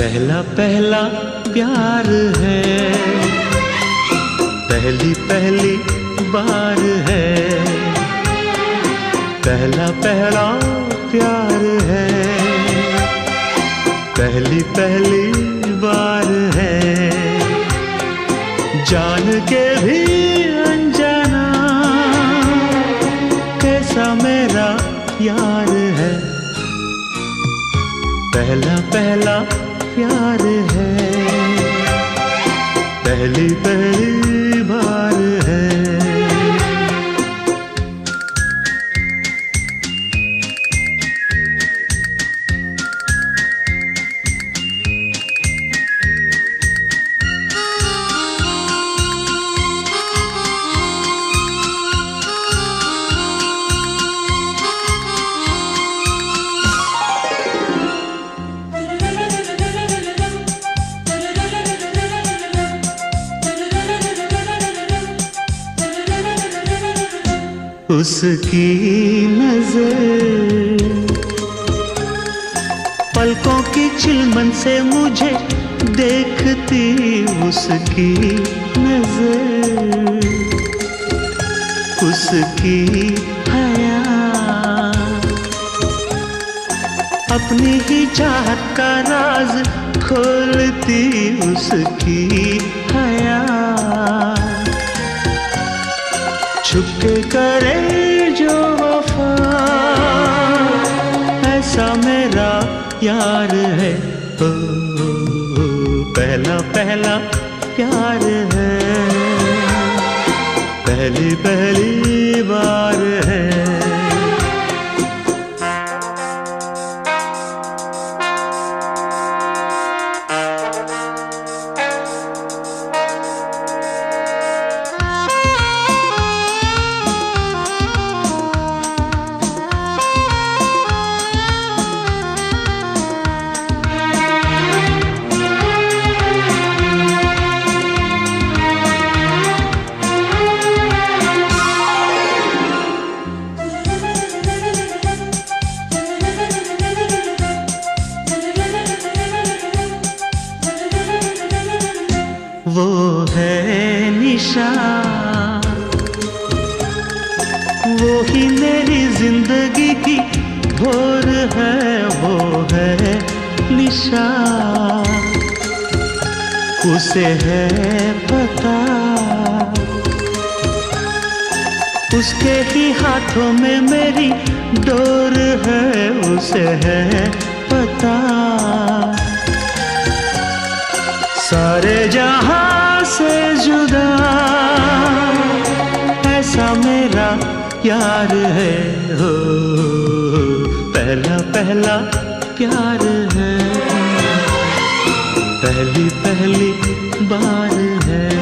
[SPEAKER 7] पहला पहला प्यार है, पहली पहली बार है। पहला पहला प्यार है, पहली पहली बार है। जान के भी अनजाना कैसा मेरा यार है। पहला पहला प्यार है, पहली पहली बार है। उसकी नजर पलकों की चिलमन से मुझे देखती उसकी नजर, उसकी हया, अपनी ही चाहत का राज खोलती उसकी हया। छुपके करे जो वफा, ऐसा मेरा यार है। ओ, पहला पहला प्यार है, पहली पहली बार है। वो है निशा, वो ही मेरी जिंदगी की भोर है। वो है निशा, उसे है पता, उसके ही हाथों में मेरी डोर है। उसे है पता, सारे जहां से जुदा ऐसा मेरा यार है। हो पहला पहला प्यार है, पहली पहली बार है।